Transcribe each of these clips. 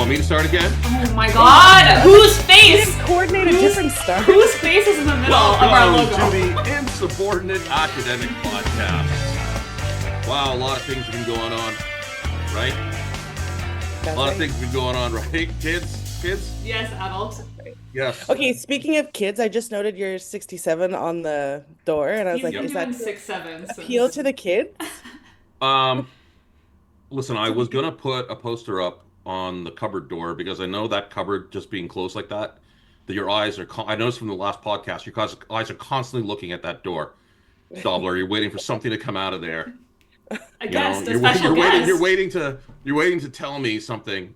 want me to start again? Oh my god! Whose face? Coordinate a different start. Whose face is in the middle of our logo? Welcome to the Insubordinate Academic Podcast. Wow, a lot of things have been going on, right? A lot of things have been going on, right? Kids? Yes, adult. Yes. Okay, speaking of kids, I just noted you're 67 on the door, and I was He's like, been is doing that 6'7". appeal to the kids? Listen, I was gonna put a poster up on the cupboard door because I know that cupboard just being closed like that your eyes are. I noticed from the last podcast, your eyes are constantly looking at that door. Dobler, you're waiting for something to come out of there. A guest, a special guest. You're waiting to tell me something.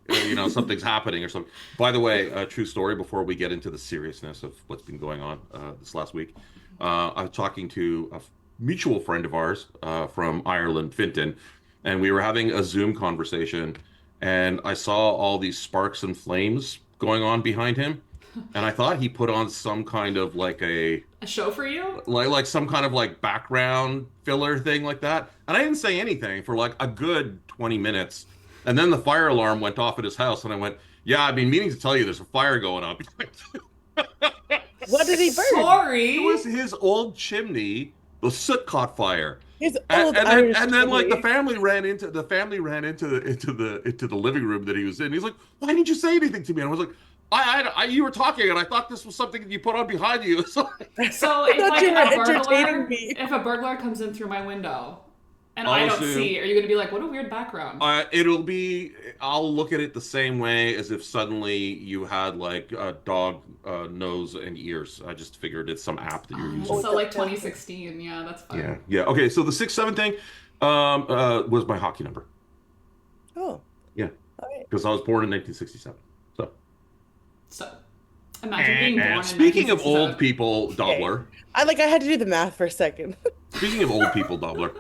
Something's happening or something. By the way, a true story. Before we get into the seriousness of what's been going on this last week, I was talking to a mutual friend of ours from Ireland, Finton, and we were having a Zoom conversation, and I saw all these sparks and flames going on behind him, and I thought he put on some kind of like a show for you, like some kind of like background filler thing like that, and I didn't say anything for like a good 20 minutes, and then the fire alarm went off at his house, and I went, "Yeah, I've been meaning to tell you there's a fire going on." What did he burn? Sorry. It was his old chimney. The soot caught fire. His old Irish and then like the chimney. family ran into the living room that he was in. He's like, "Why didn't you say anything to me?" And I was like, I you were talking, and I thought this was something that you put on behind you. So thought you were entertaining me. if a burglar comes in through my window and I'll I don't assume- see, are you going to be like, what a weird background? I'll look at it the same way as if suddenly you had like a dog nose and ears. I just figured it's some app that you're using. So like 2016, yeah, that's fine. Yeah. Okay, so the 6'7" thing was my hockey number. Oh. Yeah. All right. Because I was born in 1967. So imagine being born in Speaking of 1967. old people, Dobler. I had to do the math for a second. Speaking of old people, Dobler,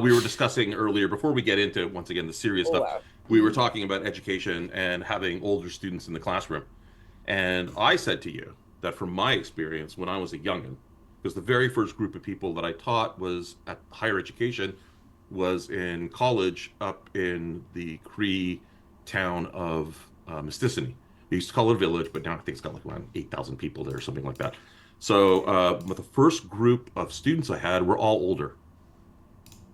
we were discussing earlier, before we get into, once again, the serious stuff, wow. we were talking about education and having older students in the classroom. And I said to you that from my experience when I was a youngin', because the very first group of people that I taught was at higher education, was in college up in the Cree town of Mistissini. We used to call it a village, but now I think it's got like around 8,000 people there or something like that. So the first group of students I had were all older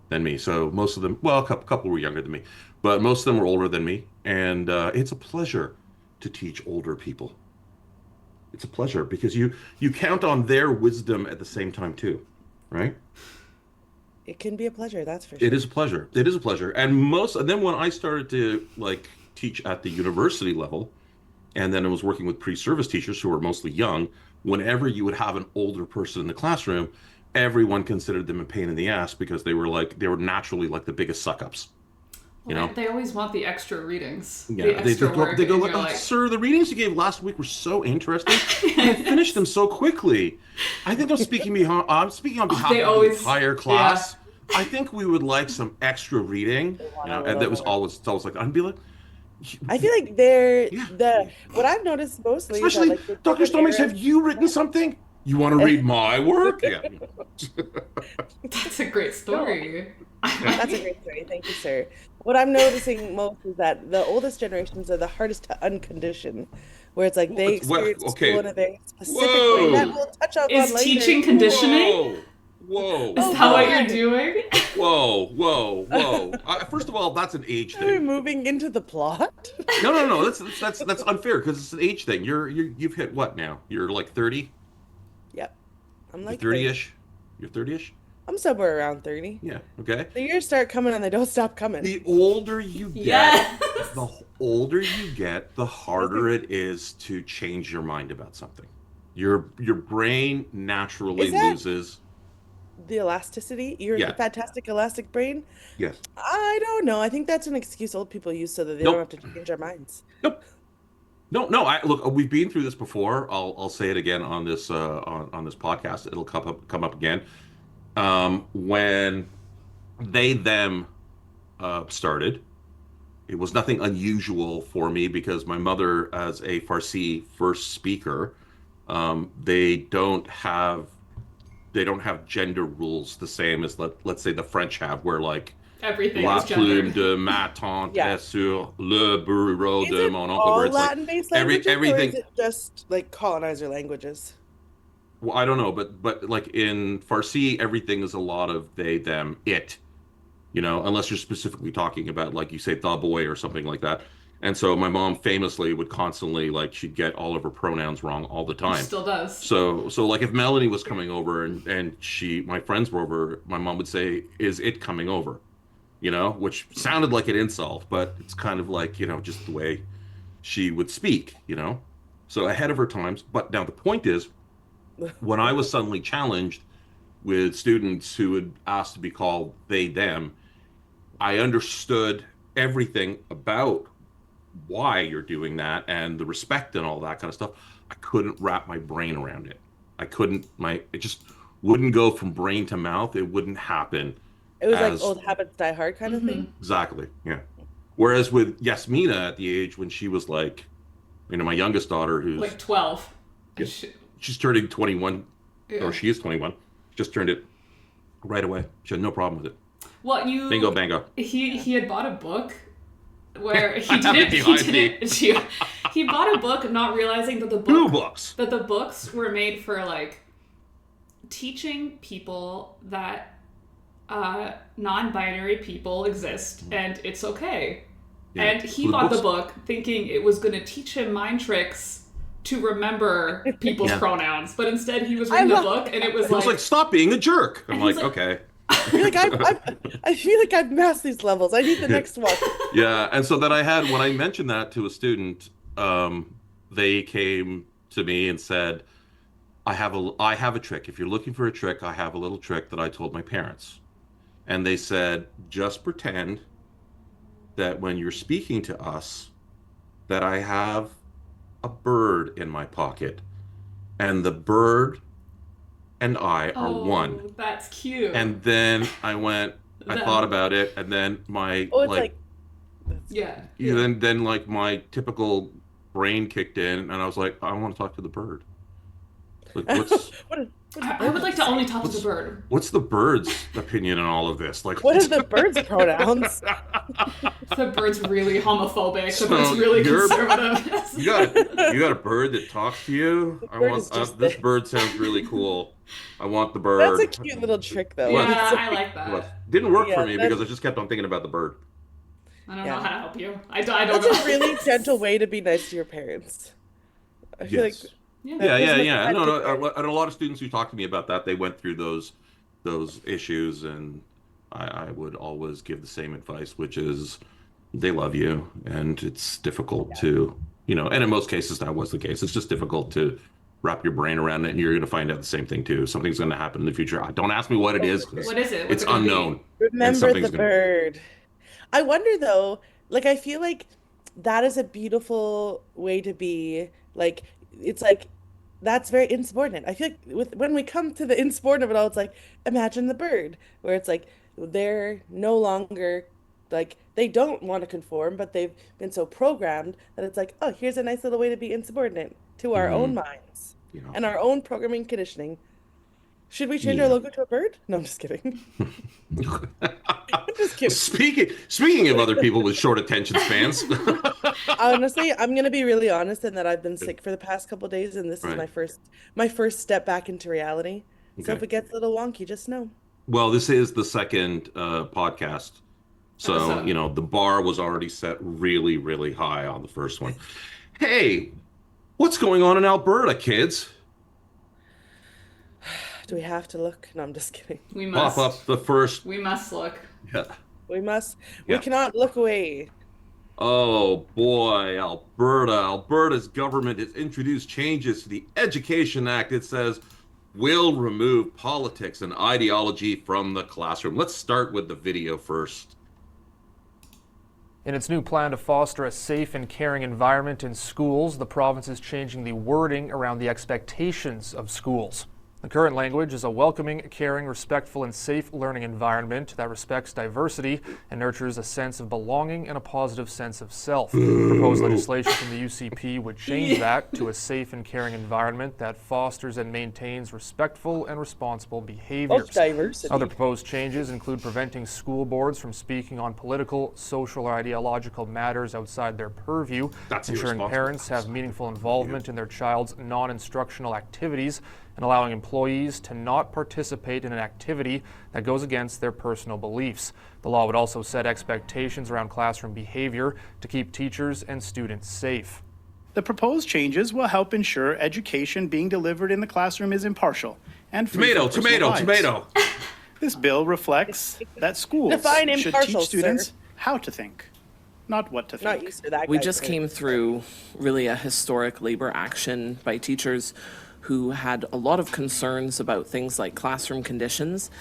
than me. So most of them, well, a couple were younger than me, but most of them were older than me. And it's a pleasure to teach older people. It's a pleasure because you count on their wisdom at the same time too, right? It can be a pleasure, that's for sure. It is a pleasure. And then when I started to like teach at the university level, and then I was working with pre-service teachers who were mostly young, whenever you would have an older person in the classroom, everyone considered them a pain in the ass because they were naturally like the biggest suck-ups. You know? They always want the extra readings. Yeah, the extra work. they go and like, you're "Oh, sir, the readings you gave last week were so interesting. And I finished them so quickly. I think I'm speaking on behalf of the entire class. Yeah. I think we would like some extra reading." And that was always like, I'd be like, I feel like what I've noticed mostly especially, is that, like, Dr. Stomachs, have you written something? You want to read my work? Yeah. That's a great story. That's a great story. Thank you, sir. What I'm noticing most is that the oldest generations are the hardest to uncondition, where it's like they experience school in a very specific way that we'll touch on Is later. teaching conditioning? Whoa. Is that what you're doing? Whoa. First of all, that's an age Are we thing. moving into the plot? No. That's unfair because it's an age thing. You've hit what now? You're like 30? Yep. I'm like 30-ish? You're 30-ish? I'm somewhere around 30. Yeah, okay. The years start coming and they don't stop coming. The older you get, Yes. the harder it is to change your mind about something. Your brain naturally loses. The elasticity? Your Yeah. fantastic elastic brain? Yes. I don't know. I think that's an excuse old people use so that they Nope. don't have to change their minds. Nope. No. Look, we've been through this before. I'll say it again on this on this podcast. It'll come up again. When them started, it was nothing unusual for me because my mother, as a Farsi first speaker, they don't have gender rules the same as let's say the French have, where like Everything La is plume gendered. de ma tante Yeah. est sur le bureau Is de it mon oncle, all where it's like Latin-based languages, or is everything. it just like colonizer languages? Well, I don't know, but like in Farsi, everything is a lot of they, them, it. Unless you're specifically talking about, like you say, the boy or something like that. And so my mom famously would constantly, like, she'd get all of her pronouns wrong all the She time. still does. So like if Melanie was coming over and my friends were over, my mom would say, "Is it coming over?" Which sounded like an insult, but it's kind of like, just the way she would speak. So ahead of her times. But now the point is, when I was suddenly challenged with students who had asked to be called they, them, I understood everything about why you're doing that and the respect and all that kind of stuff. I couldn't wrap my brain around it. It just wouldn't go from brain to mouth. It wouldn't happen It was like as old habits die hard kind of thing. exactly, yeah. Whereas with Yasmina at the age when she was like, my youngest daughter, who's Like 12. yeah, she's turning 21, Yeah. or she is 21, just turned it right away. She had no problem with it. Well, Bingo, bango. He had bought a book where I have it behind me. he bought a book not realizing that Two books. the books were made for like teaching people that non-binary people exist and it's okay. Yeah. And he The bought the books- book thinking it was going to teach him mind tricks to remember people's Yeah. pronouns, but instead he was reading the book and it was It was like, stop being a jerk. I'm And like, he's like- okay. I feel like I've mastered these levels. I need the next one. Yeah, and so then when I mentioned that to a student, they came to me and said, I have a trick. If you're looking for a trick, I have a little trick that I told my parents. And they said, just pretend that when you're speaking to us, that I have a bird in my pocket, and the bird and I are one. That's cute. And then I thought about it, and then then like my typical brain kicked in, and I was like, I want to talk to the bird. Like, I would like to only talk to the bird. what's the bird's opinion on all of this? Like, What are the bird's pronouns? The bird's really homophobic. So The bird's really you're- conservative. you got a bird that talks to you? This bird sounds really cool. I want the bird. That's a cute little trick, though. Yeah, I like that. Didn't work Yeah, for me because I just kept on thinking about the bird. I don't Yeah. know how to help you. I don't That's know. a really gentle way to be nice to your parents. I feel Yes. like Yeah. No. And a lot of students who talk to me about that, they went through those issues, and I would always give the same advice, which is they love you, and it's difficult to, and in most cases that was the case. It's just difficult to wrap your brain around it, and you're going to find out the same thing too. Something's going to happen in the future. Don't ask me what it is. What is it? What's It's it gonna be? unknown. remember the bird. I wonder though, like I feel like that is a beautiful way to be. Like it's like that's very insubordinate. I feel like when we come to the insubordinate of it all, it's like imagine the bird, where it's like they're no longer like they don't want to conform, but they've been so programmed that it's like, oh, here's a nice little way to be insubordinate to our own minds and our own programming conditioning. Should we change our logo to a bird? No, I'm just kidding. I'm just kidding. Speaking of other people with short attention spans. Honestly, I'm gonna be really honest in that I've been sick for the past couple days, and this is Right. my first step back into reality. So Okay. if it gets a little wonky, just know. Well, this is the second podcast. So, Episode. the bar was already set really, really high on the first one. Hey, what's going on in Alberta, kids? Do we have to look? No, I'm just kidding. We must. Pop up the first. We must look. Yeah. We must. Yeah. We cannot look away. Oh boy, Alberta. Alberta's government has introduced changes to the Education Act. It says will remove politics and ideology from the classroom. Let's start with the video first. In its new plan to foster a safe and caring environment in schools, the province is changing the wording around the expectations of schools. The current language is a welcoming, caring, respectful, and safe learning environment that respects diversity and nurtures a sense of belonging and a positive sense of self. Proposed legislation from the UCP would change that to a safe and caring environment that fosters and maintains respectful and responsible behaviors. Diversity. Other proposed changes include preventing school boards from speaking on political, social, or ideological matters outside their purview, ensuring parents have meaningful involvement in their child's non-instructional activities, and allowing employees to not participate in an activity that goes against their personal beliefs. The law would also set expectations around classroom behavior to keep teachers and students safe. The proposed changes will help ensure education being delivered in the classroom is impartial and free from personal bias. Tomato. This bill reflects that schools Define should impartial, teach students sir. how to think, not what to Not think. used to that. We guy's just thing. came through really a historic labor action by teachers who had a lot of concerns about things like classroom conditions.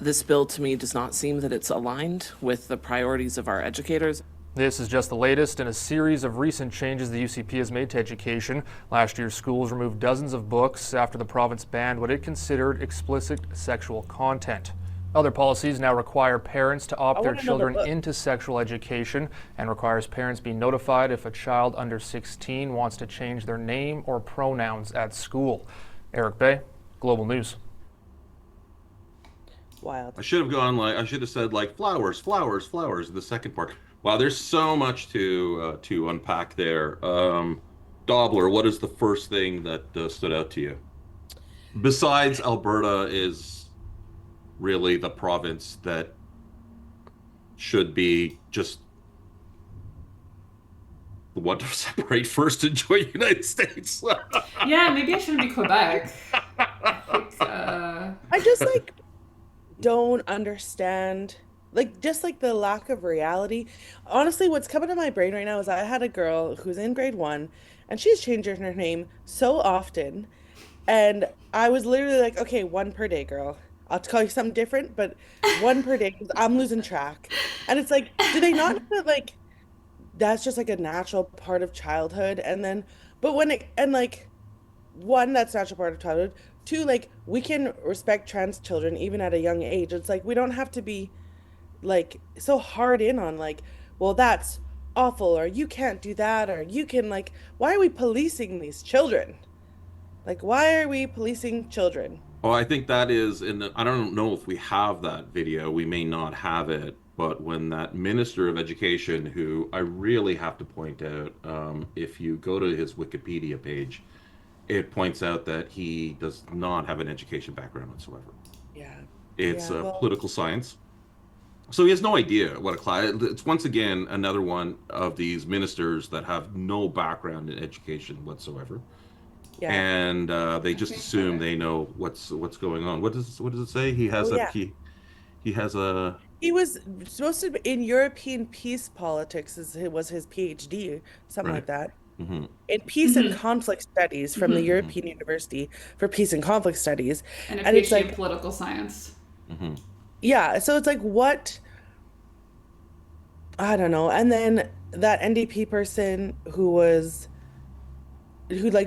This bill to me does not seem that it's aligned with the priorities of our educators. This is just the latest in a series of recent changes the UCP has made to education. Last year, schools removed dozens of books after the province banned what it considered explicit sexual content. Other policies now require parents to opt their children into sexual education and requires parents be notified if a child under 16 wants to change their name or pronouns at school. Eric Bay, Global News. Wild. I should have said like flowers in the second part. Wow, there's so much to unpack there. Dobler, what is the first thing that stood out to you? Besides Alberta is really the province that should be just the one to separate first and join United States. Yeah, maybe I shouldn't be Quebec. I just don't understand just the lack of reality. Honestly, what's coming to my brain right now is I had a girl who's in grade 1 and she's changing her name so often, and I was literally like, okay, one per day, girl. I'll call you something different, but one per day, 'cause I'm losing track. And it's like, do they not know that that's just a natural part of childhood? And then, but when it, and one, that's natural part of childhood. Two, we can respect trans children even at a young age. It's we don't have to be so hard in on well, that's awful, or you can't do that, or you can why are we policing these children? Why are we policing children? Oh, I think that is I don't know if we have that video. We may not have it, but when that Minister of Education, who I really have to point out, if you go to his Wikipedia page, it points out that he does not have an education background whatsoever. Yeah. It's political science. So he has no idea what a class. It's once again another one of these ministers that have no background in education whatsoever. Yeah. And they just assume they know what's going on. What does it say? He has He was supposed to be in European peace politics. Was his PhD, something like that. Mm-hmm. In peace and conflict studies from the European University for Peace and Conflict Studies, and a PhD in political science. Mm-hmm. Yeah, so it's what? I don't know. And then that NDP person who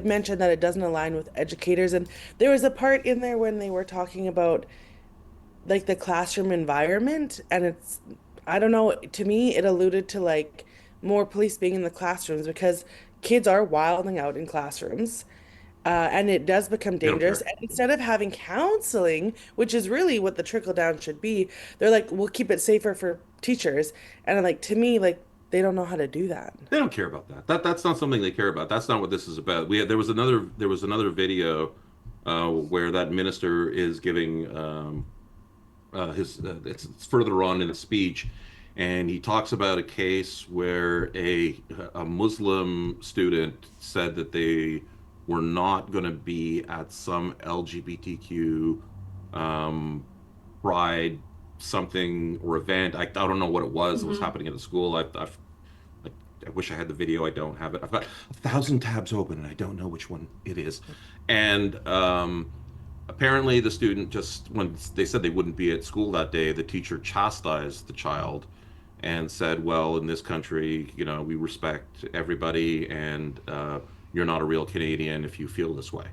mentioned that it doesn't align with educators, and there was a part in there when they were talking about the classroom environment, and it's, I don't know, to me it alluded to more police being in the classrooms because kids are wilding out in classrooms, and it does become dangerous. And instead of having counseling, which is really what the trickle down should be, they're we'll keep it safer for teachers, and to me they don't know how to do that. They don't care about that. That's not something they care about. That's not what this is about. There was another video where that minister is giving it's further on in a speech, and he talks about a case where a Muslim student said that they were not going to be at some LGBTQ pride something or event. I don't know what it was. It was happening at the school. I wish I had the video. I don't have it. I've got 1,000 tabs open and I don't know which one it is. And apparently the student when they said they wouldn't be at school that day, the teacher chastised the child and said, well, in this country, we respect everybody, and you're not a real Canadian if you feel this way.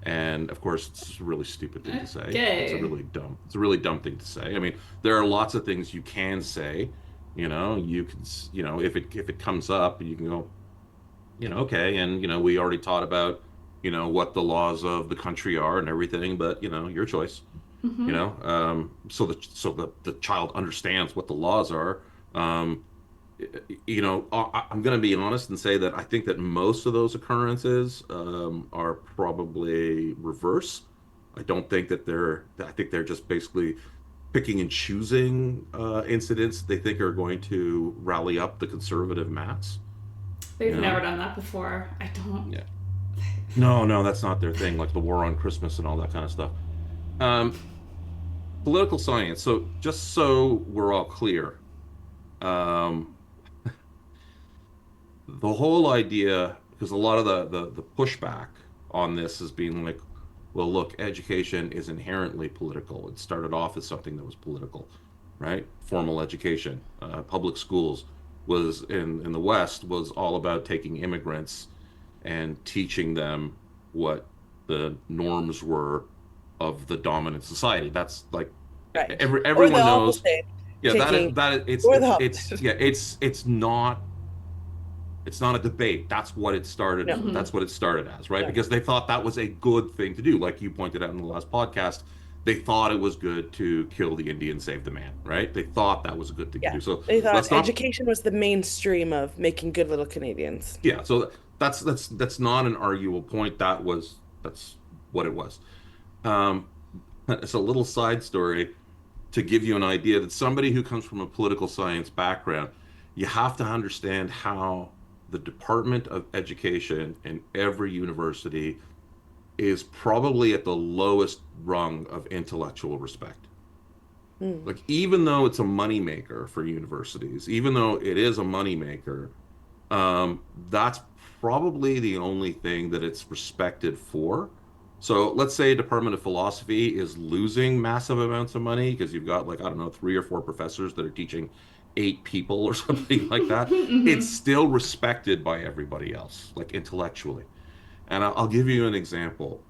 And of course, it's a really stupid thing to say. Okay. It's a really dumb thing to say. I mean, there are lots of things you can say. You can, if it comes up, you can go, okay, and we already taught about, what the laws of the country are and everything, but your choice. So the child understands what the laws are. I'm going to be honest and say that I think that most of those occurrences are probably reverse. I don't think that I think they're just basically picking and choosing incidents they think are going to rally up the conservative mass. They've never done that before. I don't. Yeah. No, that's not their thing, like the war on Christmas and all that kind of stuff. Political science. So just so we're all clear, the whole idea, because a lot of the pushback on this is being like, well, look, education is inherently political. It started off as something that was political, right? Formal education, public schools was in the West was all about taking immigrants and teaching them what the norms were of the dominant society. That's like Right. everyone knows. Yeah, taking, it's not a debate. That's what it started. No. That's what it started as, right? Yeah. Because they thought that was a good thing to do. Like you pointed out in the last podcast, they thought it was good to kill the Indian, save the man, right? They thought that was a good thing to do. So they thought education was the mainstream of making good little Canadians. Yeah, so that's not an arguable point. That's what it was. It's a little side story to give you an idea that somebody who comes from a political science background, you have to understand how the Department of Education in every university is probably at the lowest rung of intellectual respect. Like, even though it's a moneymaker for universities, even though it is a moneymaker, that's probably the only thing that it's respected for. So let's say Department of Philosophy is losing massive amounts of money because you've got, like, I don't know, 3 or 4 professors that are teaching 8 people or something like that. It's still respected by everybody else, like intellectually. And I'll give you an example.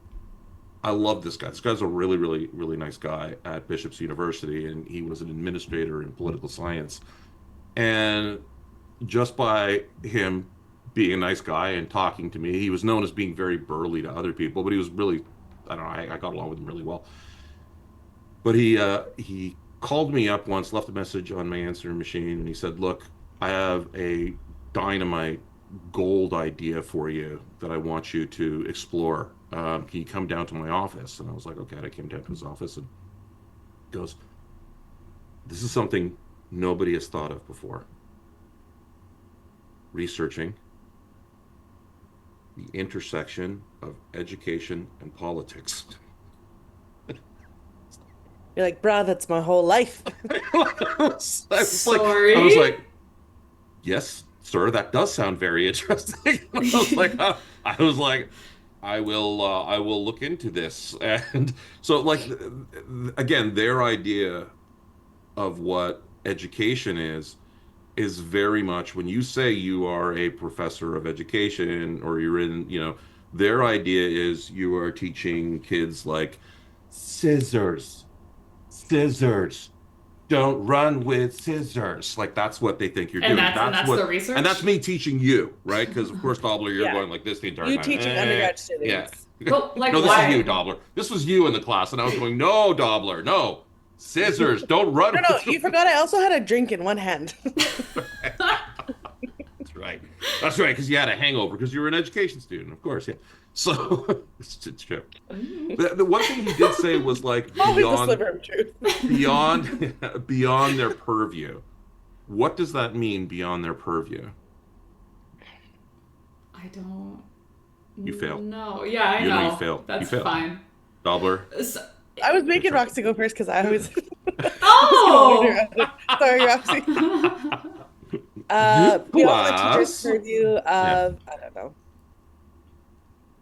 I love this guy. This guy's a really, really, really nice guy at Bishop's University, and he was an administrator in political science. And just by him being a nice guy and talking to me, he was known as being very burly to other people, but he was really, I don't know, I got along with him really well. But he called me up once, left a message on my answering machine, and he said, look, I have a dynamite gold idea for you that I want you to explore. Can you come down to my office? And I was like, okay. I came down to his office, and he goes, this is something nobody has thought of before. Researching the intersection of education and politics. You're like, bruh, that's my whole life. Sorry. I was like, yes, sir, that does sound very interesting. I was like, I will look into this. And so, like, again, their idea of what education is very much, when you say you are a professor of education or you're in, their idea is you are teaching kids like scissors, don't run with scissors. Like, that's what they think you're doing. That's the research? And that's me teaching you, right? Because, of course, Dobler, you're going like this the entire time. You teaching undergrad students. Yeah. Well, like, no, this why? is you, Dobler. This was you in the class, and I was going, no, Dobler, no. Scissors, don't run. No, you forgot I also had a drink in one hand. That's right. That's right, because you had a hangover because you were an education student, of course, yeah. So, it's true. The one thing he did say was, like, beyond their purview. What does that mean, beyond their purview? I don't. You failed. No, yeah, I You know. You failed. That's you failed. Fine. Dobler. So, I was making Roxy go first because I was. oh! Sorry, Roxy. Beyond the teacher's purview of, I don't know.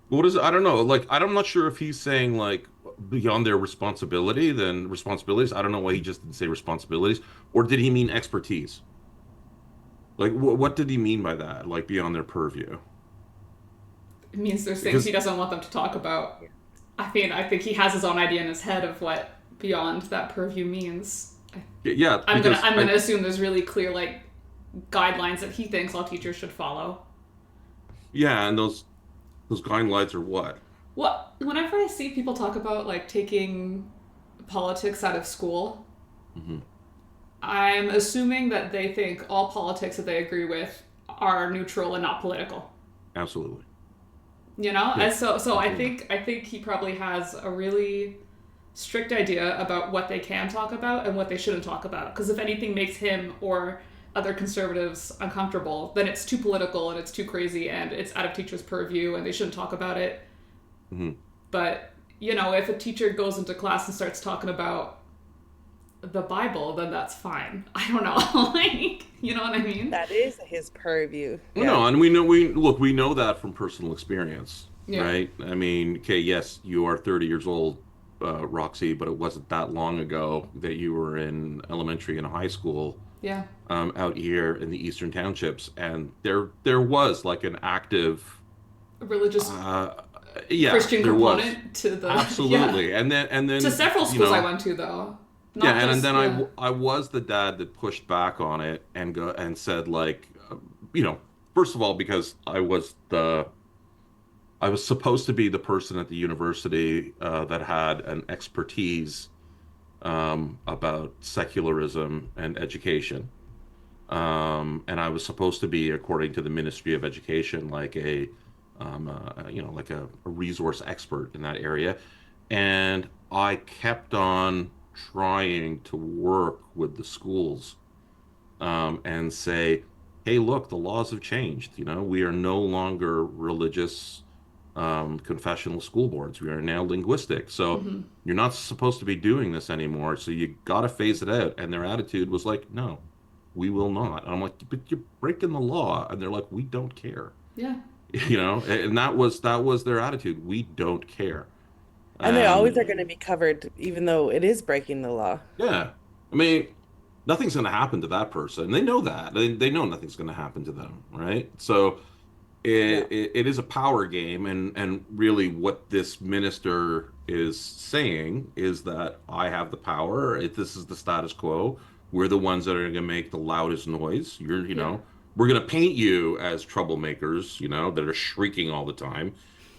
What is it? I don't know. Like, I'm not sure if he's saying, like, beyond their responsibilities. I don't know why he just didn't say responsibilities. Or did he mean expertise? Like, what did he mean by that? Like, beyond their purview? It means there's things he doesn't want them to talk about. I mean, I think he has his own idea in his head of what beyond that purview means. Yeah, I'm gonna assume there's really clear like guidelines that he thinks all teachers should follow. Yeah, and those guidelines are what? Well, whenever I see people talk about like taking politics out of school, Mm-hmm. I'm assuming that they think all politics that they agree with are neutral and not political. Absolutely. You know, Yeah, and so absolutely. I think he probably has a really strict idea about what they can talk about and what they shouldn't talk about. Because if anything makes him or other conservatives uncomfortable, then it's too political and it's too crazy and it's out of teachers' purview and they shouldn't talk about it. Mm-hmm. But, you know, if a teacher goes into class and starts talking about the Bible, then that's fine. I don't know. Like, you know what I mean? That is his purview. Well, no, and we know that from personal experience, Yeah. right? I mean, okay, yes, you are 30 years old, Roxy, but it wasn't that long ago that you were in elementary and high school Yeah. out here in the Eastern Townships, and there was like an active, A religious yeah, Christian there was component to the absolutely, Yeah. and then To several you schools know, I went to though. Not yeah, and just, then yeah. I was the dad that pushed back on it and go and said like, you know, first of all because I was supposed to be the person at the university that had an expertise about secularism and education, and I was supposed to be, according to the Ministry of Education, like you know, like a resource expert in that area, and I kept on trying to work with the schools and say, hey, look, the laws have changed. You know, we are no longer religious confessional school boards. We are now linguistic. So Mm-hmm. you're not supposed to be doing this anymore. So you got to phase it out. And their attitude was like, no, we will not. And I'm like, but you're breaking the law. And they're like, we don't care. Yeah. You know, and that was their attitude. We don't care. And they always are And going to be covered, even though it is breaking the law. yeah, I mean, nothing's going to happen to that person. They know that. They know nothing's going to happen to them, right? So Yeah. it is a power game, and really what this minister is saying is that I have the power. This is the status quo. We're the ones that are going to make the loudest noise. You Yeah. know, we're going to paint you as troublemakers, you know, that are shrieking all the time,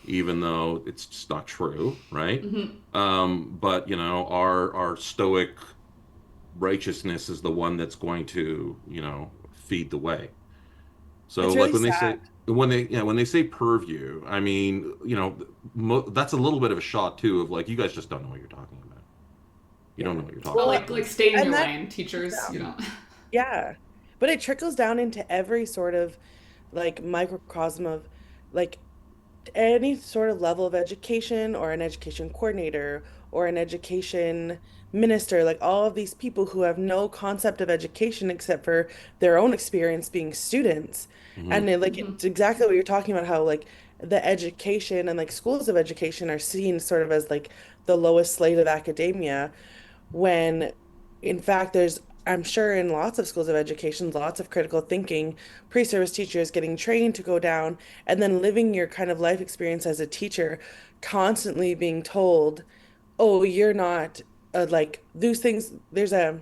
even though it's just not true, right? Mm-hmm. But you know, our stoic righteousness is the one that's going to, you know, feed the way. So It's like really sad. when they say purview, I mean, you know, that's a little bit of a shot too of like, you guys just don't know what you're talking about. You don't know what you're talking Well, about. like stay in And your that, lane, teachers. You know. yeah. But it trickles down into every sort of like microcosm of like any sort of level of education or an education coordinator or an education minister, like all of these people who have no concept of education except for their own experience being students. Hmm. And like Mm-hmm. it's exactly what you're talking about, how like the education and like schools of education are seen sort of as like the lowest slate of academia when in fact there's I'm sure in lots of schools of education lots of critical thinking, pre-service teachers getting trained to go down and then living your kind of life experience as a teacher, constantly being told, oh, you're not like those things. There's a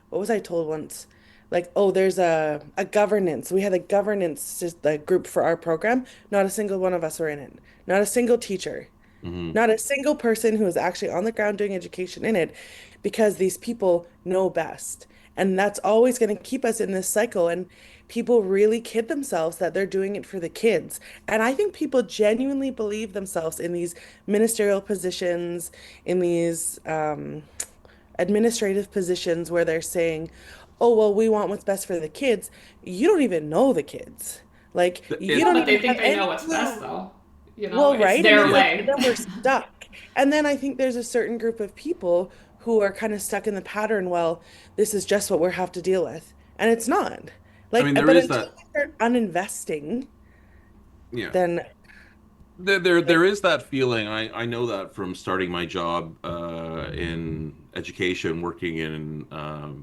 what was I told once, like, oh, there's a governance, we had a governance group for our program, not a single one of us were in it, not a single teacher, Hmm. not a single person who is actually on the ground doing education in it, because these people know best. And that's always going to keep us in this cycle. And people really kid themselves that they're doing it for the kids. And I think people genuinely believe themselves in these ministerial positions, in these administrative positions where they're saying, oh, well, we want what's best for the kids. You don't even know the kids. Like, you It, Yeah, don't but even they think have they any know what's best, clue. though. You know, Well, it's right? And their then like and way. then we're stuck. And then I think there's a certain group of people who are kind of stuck in the pattern, well, this is just what we have to deal with. And it's not. I Like, mean, there but is until that. we start uninvesting, Yeah. then There like is that feeling. I know that from starting my job in education, working in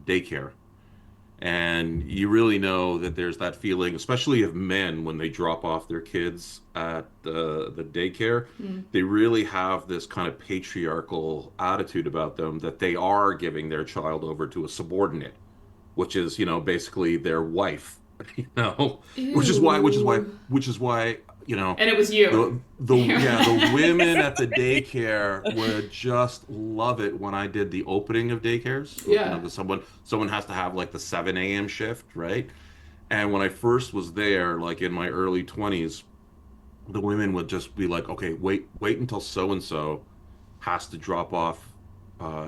daycare. And you really know that there's that feeling, especially of men when they drop off their kids at the daycare. They really have this kind of patriarchal attitude about them that they are giving their child over to a subordinate, which is, basically their wife, Ew. which is why, And it was you. the women at the daycare would just love it when I did the opening of daycares. Yeah. 'Cause someone has to have like the 7 a.m. shift, right? And when I first was there, like in my early 20s, the women would just be like, okay, wait until so and so has to drop off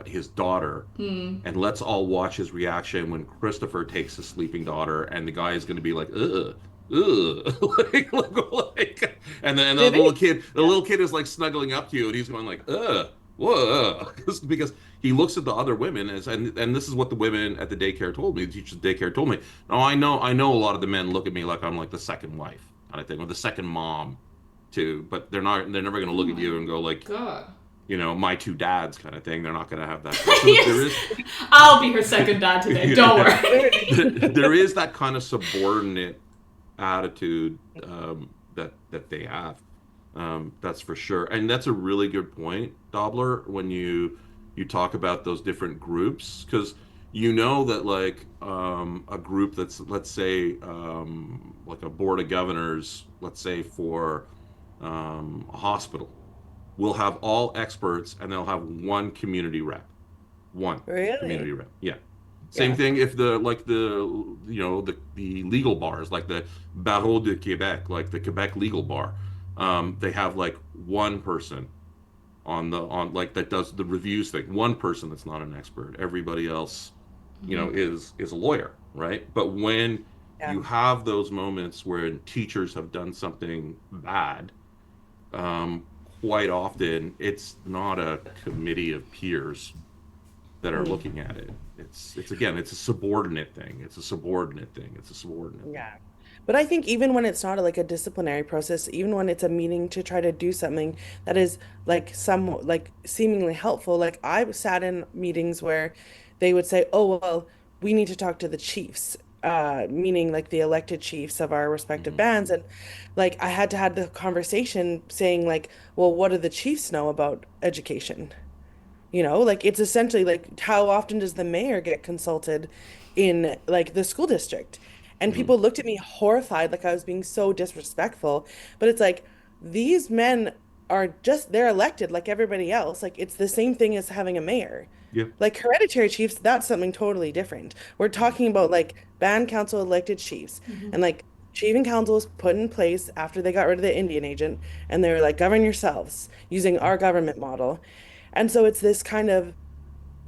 his daughter, and let's all watch his reaction when Christopher takes his sleeping daughter, and the guy is going to be like, ugh. Ugh. And then Did he? the little kid is like snuggling up to you, and he's going like, ugh, whoa, because he looks at the other women and this is what the women at the daycare told me, the teachers at the daycare told me. No, I know a lot of the men look at me like I'm like the second wife kind of thing, or the second mom too, but they're never going to look at you and go like, God. my two dads kind of thing. They're not going to have that. So there is I'll be her second dad today. Don't worry. there is that kind of subordinate attitude that they have. That's for sure, and that's a really good point, Dobler, when you talk about those different groups, because that like a group that's, let's say, like a board of governors, let's say for a hospital, will have all experts, and they'll have one community rep. One Really? community rep. Yeah. Same thing if the legal bars, like the Barreau de Québec, like the Quebec legal bar, they have like one person on like that does the reviews thing. One person that's not an expert. Everybody else, is a lawyer, right? But when you have those moments where teachers have done something bad, quite often it's not a committee of peers that are looking at it. It's again, it's a subordinate thing. It's a subordinate thing. It's a subordinate thing. Yeah. But I think even when it's not like a disciplinary process, even when it's a meeting to try to do something that is like seemingly helpful, like I've sat in meetings where they would say, "Oh, well, we need to talk to the chiefs," meaning like the elected chiefs of our respective Mhm. bands, and like I had to have the conversation saying like, "Well, what do the chiefs know about education?" Like it's essentially like how often does the mayor get consulted in like the school district? And Mhm. people looked at me horrified, like I was being so disrespectful. But it's like these men they're elected like everybody else. Like it's the same thing as having a mayor. Yeah. Like hereditary chiefs, that's something totally different. We're talking about like band council elected chiefs. And like chiefing council was put in place after they got rid of the Indian agent. And they were like, govern yourselves using our government model. And so it's this kind of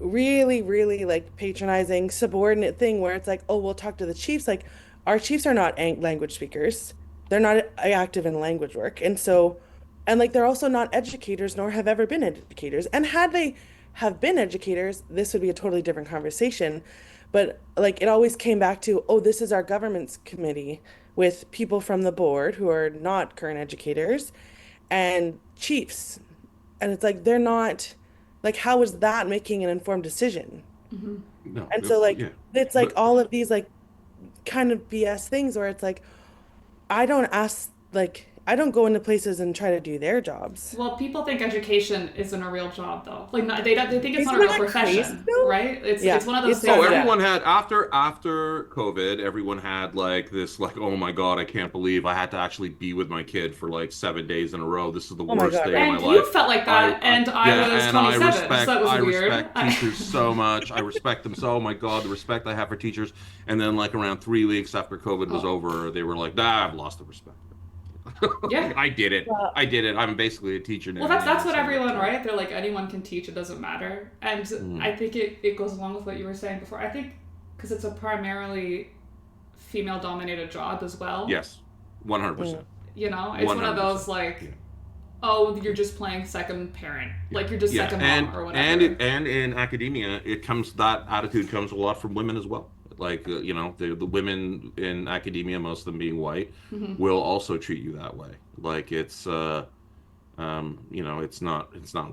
really, really like patronizing subordinate thing where it's like, oh, we'll talk to the chiefs. Like, our chiefs are not language speakers. They're not active in language work. And so, and like, they're also not educators, nor have ever been educators. And had they have been educators, this would be a totally different conversation. But like, it always came back to, oh, this is our government's committee with people from the board who are not current educators and chiefs. And it's like, they're not, like, how is that making an informed decision? No. And so, like, Yeah. it's like But all of these, like, kind of BS things where it's like, I don't go into places and try to do their jobs. Well, people think education isn't a real job, though. Like, they think it's Isn't not a real that crazy, profession, though? right? Yeah, It's one of those it's things. so That, sad. everyone had after COVID, everyone had like this like, oh my God, I can't believe I had to actually be with my kid for like 7 days in a row. This is the Oh my worst God, day of my and you life. felt like that, and I was And I 27, so respect that was I weird. respect teachers so much. I respect them so. Oh my God, the respect I have for teachers. And then like around 3 weeks after COVID was Oh, over, they were like, nah, I've lost the respect. yeah. I did it. Well, I did it. I'm basically a teacher now. Well, Yeah, that's what so everyone, right? They're like, anyone can teach, it doesn't matter. And Mm. I think it goes along with what you were saying before. I think because it's a primarily female-dominated job as well. Yes, 100%. You know, it's one of 100%. those like, Yeah. oh, you're just playing second parent, like you're just Yeah, second and mom or whatever. and in academia, that attitude comes a lot from women as well. Like the women in academia, most of them being white, will also treat you that way. Like it's not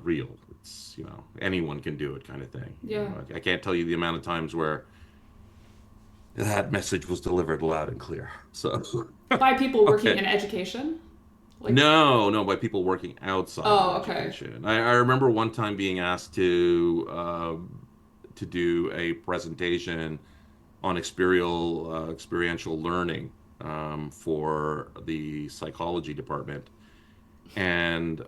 real. It's anyone can do it kind of thing. Yeah. I can't tell you the amount of times where that message was delivered loud and clear. So, By people working in okay. education? Like, No, by people working outside of oh, okay. education. I remember one time being asked to do a presentation on experiential learning for the psychology department, and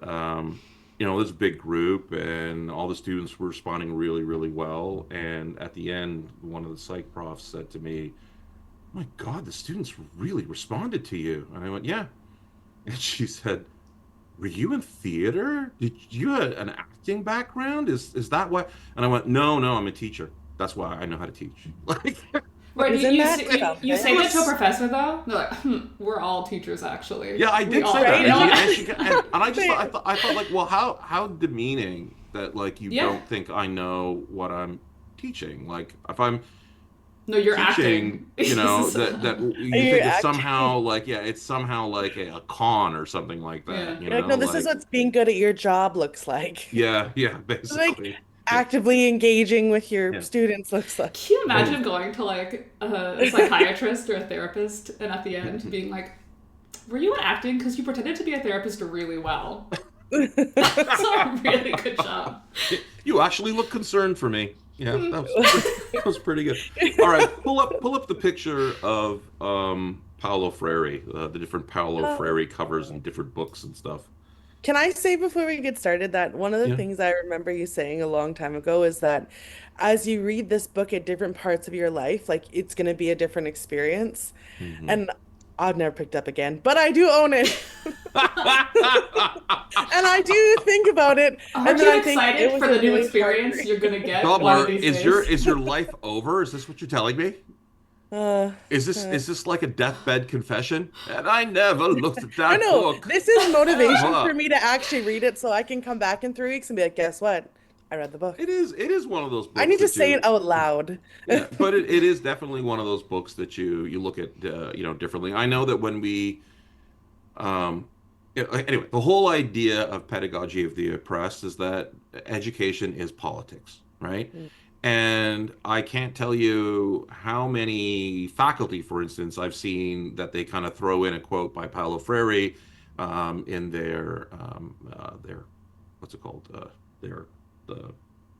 it was a big group, and all the students were responding really, really well. And at the end, one of the psych profs said to me, "My God, the students really responded to you." And I went, "Yeah." And she said, "Were you in theater? Did you have an acting background? Is that why?" And I went, "No, I'm a teacher. That's why I know how to teach." Like, Right, Isn't you, that you something? say that to a professor though? They're like, we're all teachers actually. yeah, I We did all, say that, you know? and I just I thought like, well, how demeaning that, like, you Yeah. don't think I know what I'm teaching. Like, if I'm No, you're teaching, acting. that Are you you think it's acting? somehow like, yeah, it's somehow like a con or something like Yeah. that. You're like, no, this is Like, what being good at your job looks like. yeah, Like basically, yeah, actively engaging with your yeah. students looks like. Can you Oh, imagine going to like a psychiatrist or a therapist and at the end being like, were you acting because you pretended to be a therapist really well? That's a really good job. you actually look concerned for me. Yeah, that was pretty good. All right, pull up the picture of Paulo Freire, the different Paulo Oh. Freire covers and different books and stuff. Can I say before we get started that one of the Yeah. things I remember you saying a long time ago is that as you read this book at different parts of your life, like it's going to be a different experience. Hmm. And I've never picked up again, but I do own it. And I do think about it, and Aren't then you I think it excited was for a the new really hard experience read. you're gonna get one of Dobler, these days? is your life over? Is this what you're telling me? Uh, uh, Is this like a deathbed confession? And I never looked at no, that no, book. this is motivation for What? me to actually read it so I can come back in 3 weeks and be like, guess what? I read the book. It is one of those I books need to that say it you, out loud. yeah, but it is definitely one of those books that you look at differently. I know that when we anyway, the whole idea of pedagogy of the oppressed is that education is politics, right? And I can't tell you how many faculty, for instance, I've seen that they kind of throw in a quote by Paulo Freire in their what's it called, their the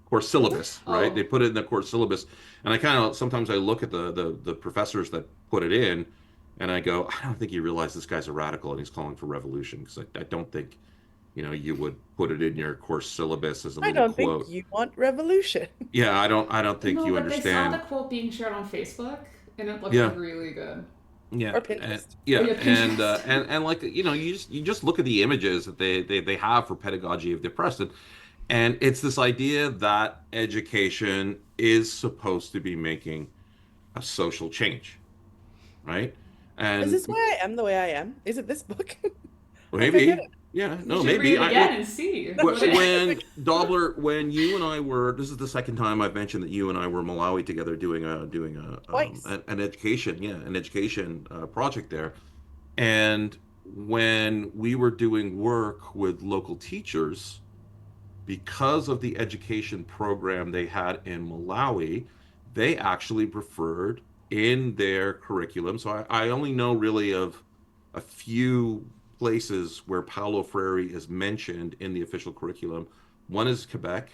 course syllabus, right? They Oh, put it in the course syllabus, and I kind of sometimes I look at the professors that put it in, and I go, I don't think you realize this guy's a radical and he's calling for revolution, because I don't think you would put it in your course syllabus as a I little don't think quote. you want revolution. Yeah, I don't think no, you but they saw the understand. quote being shared on Facebook and it looked Yeah, really good. yeah, Or and Pinterest. Oh, yeah, yeah, Pinterest. and like, you just look at the images that they have for pedagogy of the oppressed, and it's this idea that education is supposed to be making a social change, right? Is And this why I am the way I am? Is it this book? Okay, good. maybe, yeah, You no, should read maybe it again and see what it. when Dobler, when you and I were, this is the second time I've mentioned that you and I were in Malawi together doing Twice. an education, yeah, an education project there. And when we were doing work with local teachers, because of the education program they had in Malawi, they actually preferred in their curriculum. So I only know really of a few places where Paulo Freire is mentioned in the official curriculum. One is Quebec,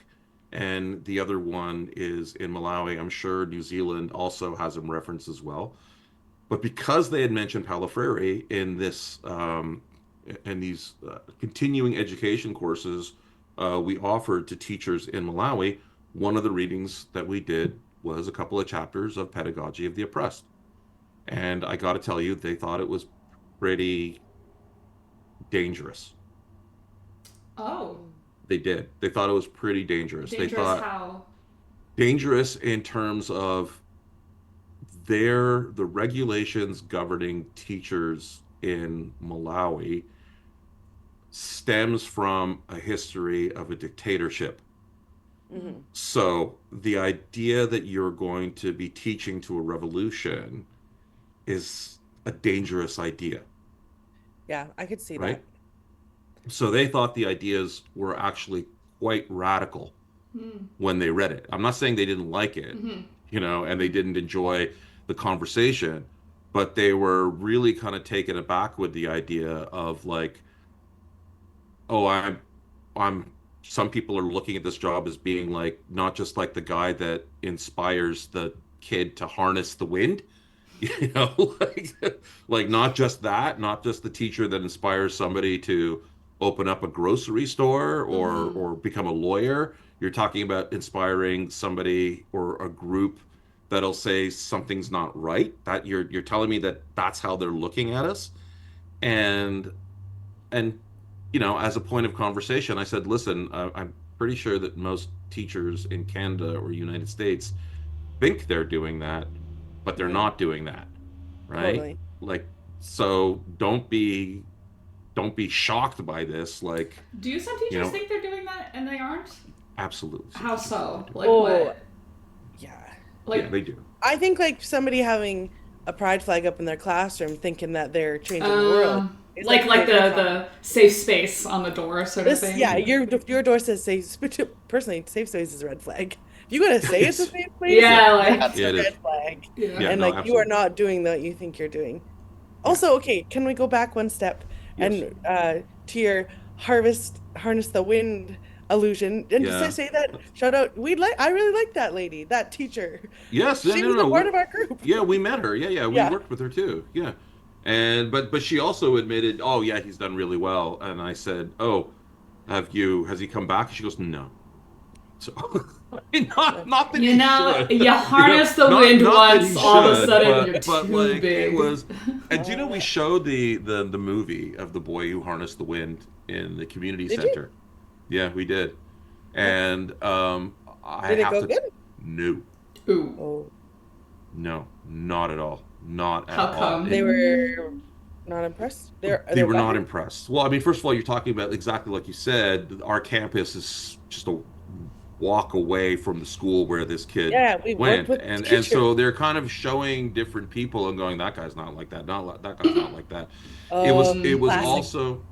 and the other one is in Malawi. I'm sure New Zealand also has him referenced as well. But because they had mentioned Paulo Freire in this in these continuing education courses we offered to teachers in Malawi, one of the readings that we did was a couple of chapters of Pedagogy of the Oppressed. And I got to tell you, they thought it was pretty dangerous. Oh, They did. They thought it was pretty dangerous. They dangerous thought how? dangerous in terms of the regulations governing teachers in Malawi stems from a history of a dictatorship. Hmm. So the idea that you're going to be teaching to a revolution is a dangerous idea, Yeah, I could see right? that. So they thought the ideas were actually quite radical Hmm. when they read it. I'm not saying they didn't like it, Hmm. and they didn't enjoy the conversation, but they were really kind of taken aback with the idea of like, oh, I'm some people are looking at this job as being like not just like the guy that inspires the kid to harness the wind, you know, like not just that, not just the teacher that inspires somebody to open up a grocery store or become a lawyer. You're talking about inspiring somebody or a group that'll say something's not right. That you're telling me that that's how they're looking at us. And and you know, as a point of conversation, I said, listen, I'm pretty sure that most teachers in Canada or United States think they're doing that, but they're not doing that, right? Totally. Like, so don't be shocked by this. Like, Do some you teachers know, think they're doing that and they aren't? absolutely. How so? Like Oh, what? yeah. Like Yeah, they do. I think like somebody having a pride flag up in their classroom thinking that they're changing the world. Is like crazy. the safe space on the door sort of This, thing. yeah, your door says safe. Personally, safe space is a red flag. If you gotta say it's a safe place, Yeah, like that's Yeah, a it is. red flag. yeah. Yeah, And no, like you are absolutely. not doing what you think you're doing. Also, okay, can we go back one step Yes. and to your harness the wind illusion and just to Yeah. say that shout out I really like that lady, that teacher. Yes. No, She no, was a no. part of our group. Yeah, we met her. Yeah, yeah. We Yeah. worked with her too. Yeah. And but she also admitted, oh yeah, he's done really well. And I said, oh, has he come back? She goes, no. So not that You he know, should. you harness the not, wind not that once, he all of a should, sudden you're but too like big. it was. And do you know we showed the movie of the boy who harnessed the wind in the community Did you? center? Yeah, we did. And I Did it have go to. good? No, Ooh. Oh, no, not at all. Not at How all. come? they were not impressed. They were not fired? impressed. Well, I mean, first of all, you're talking about exactly like you said. Our campus is just a walk away from the school where this kid Yeah, we worked went, with and the and teacher. so they're kind of showing different people and going, that guy's not like that. Not like that guy's not like that. It was Classic, also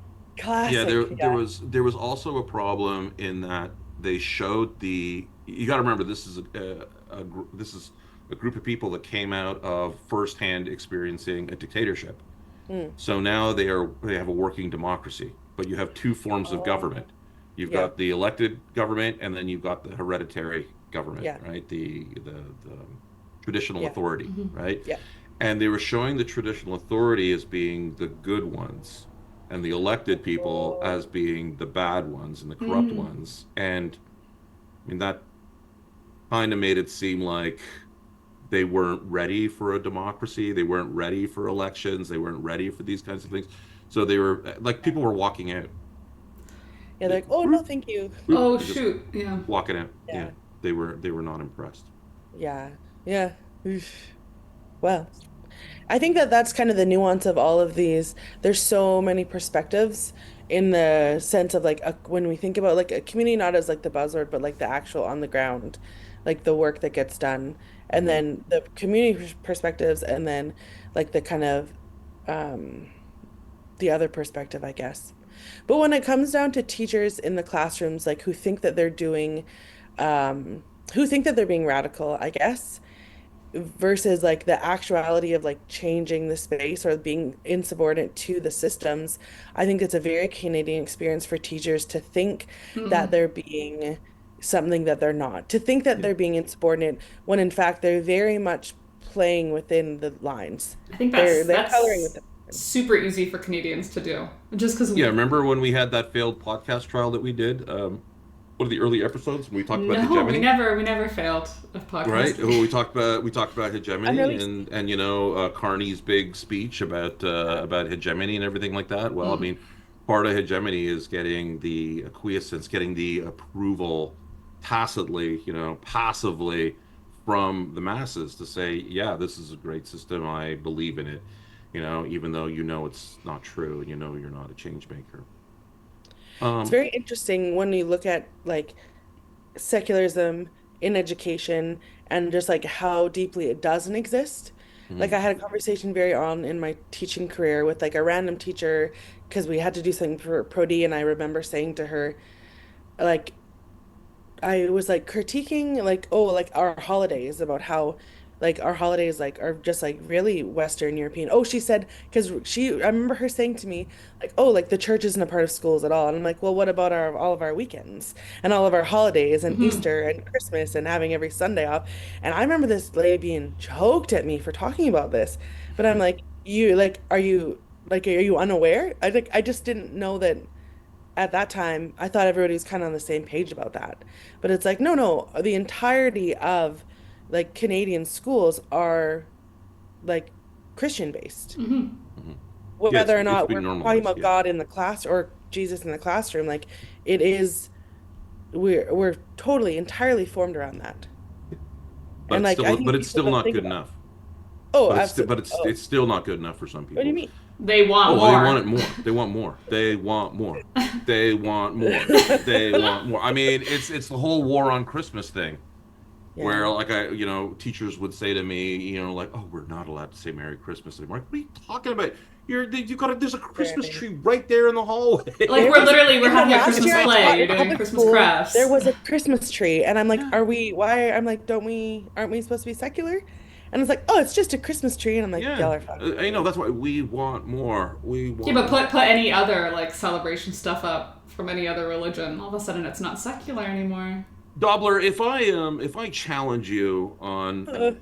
yeah. classic. Yeah. There was also a problem in that they showed the. You got to remember this is this is a group of people that came out of firsthand experiencing a dictatorship. Mm. So now they have a working democracy, but you have two forms of Oh, government. You've yeah, got the elected government, and then you've got the hereditary government, yeah, right? The traditional yeah, authority, right? yeah. And they were showing the traditional authority as being the good ones, and the elected people Oh, as being the bad ones and the corrupt Mm. ones. And I mean that kind of made it seem like they weren't ready for a democracy. They weren't ready for elections. They weren't ready for these kinds of things. So they were like people were walking out. yeah. They're They, like, oh no, thank you. Oh they're just shoot. Yeah. walking out. Yeah, Yeah, they were not impressed. yeah, yeah. Oof. Well, I think that that's kind of the nuance of all of these. There's so many perspectives in the sense of like when we think about like a community, not as like the buzzword, but like the actual on the ground, like the work that gets done, and Hmm. then the community perspectives, and then like the kind of um, the other perspective, I guess. But when it comes down to teachers in the classrooms, like um, who think that they're being radical, I guess versus like the actuality of like changing the space or being insubordinate to the systems. I think it's a very Canadian experience for teachers to think that Mm. they're being something that they're not, to think that Yeah. they're being insubordinate when in fact they're very much playing within the lines. I think They're coloring with that's the lines. super easy for Canadians to do. Just because Yeah, remember when we had that failed podcast trial that we did? One of the early episodes when we talked about no, hegemony, we never failed of right? podcasting. Well, we talked about hegemony Unreleased. and you know Carney's big speech about hegemony and everything like that. Well, I Mm. mean, part of hegemony is getting the acquiescence, getting the approval tacitly, you know, passively from the masses to say, yeah, this is a great system. I believe in it. You know, even though you know it's not true and you know you're not a change maker. It's Um, very interesting when you look at like secularism in education and just like how deeply it doesn't exist. Like mhm. I had a conversation very on in my teaching career with like a random teacher because we had to do something for Pro D, and I remember saying to her like I was like critiquing like oh like our holidays about how like our holidays like are just like really Western European. Oh, she said because I remember her saying to me like, oh, like the church isn't a part of schools at all. And I'm like, well, what about our all of our weekends and all of our holidays and Easter and Christmas and having every Sunday off? And I remember this lady being choked at me for talking about this. But I'm like, you like, are you unaware? I just didn't know that at that time. I thought everybody was kind of on the same page about that. But it's like, no, no, the entirety of like Canadian schools are like Christian based. Yeah, Whether or it's not been we're talking normalized. about Yeah. God in the class or Jesus in the classroom, like it is, we're totally entirely formed around that. And like I But think it's people still don't not think good about, enough. oh, But absolutely. Oh, it's still not good enough for some what do you people. mean? They want Oh, well, they want more. it more. They want more. They want more. They want more. They want more. I mean, it's the whole war on Christmas thing, where Yeah. like teachers would say to me, like, oh, we're not allowed to say Merry Christmas anymore. Like, what are you talking about? There's a Christmas Right. tree right there in the hallway. Like There we're was literally we're in the having a last Christmas year I play. taught You're in doing public Christmas school, there crafts. was a Christmas tree, and I'm like, Yeah. are we? Why? I'm like, don't we? Aren't we supposed to be secular? And it's like, oh, it's just a Christmas tree, and I'm like, Yeah, y'all are fucking with me. that's why we want more. We Yeah, want but more. put any other like celebration stuff up from any other religion, all of a sudden it's not secular anymore. Dobler, if I challenge you on Uh,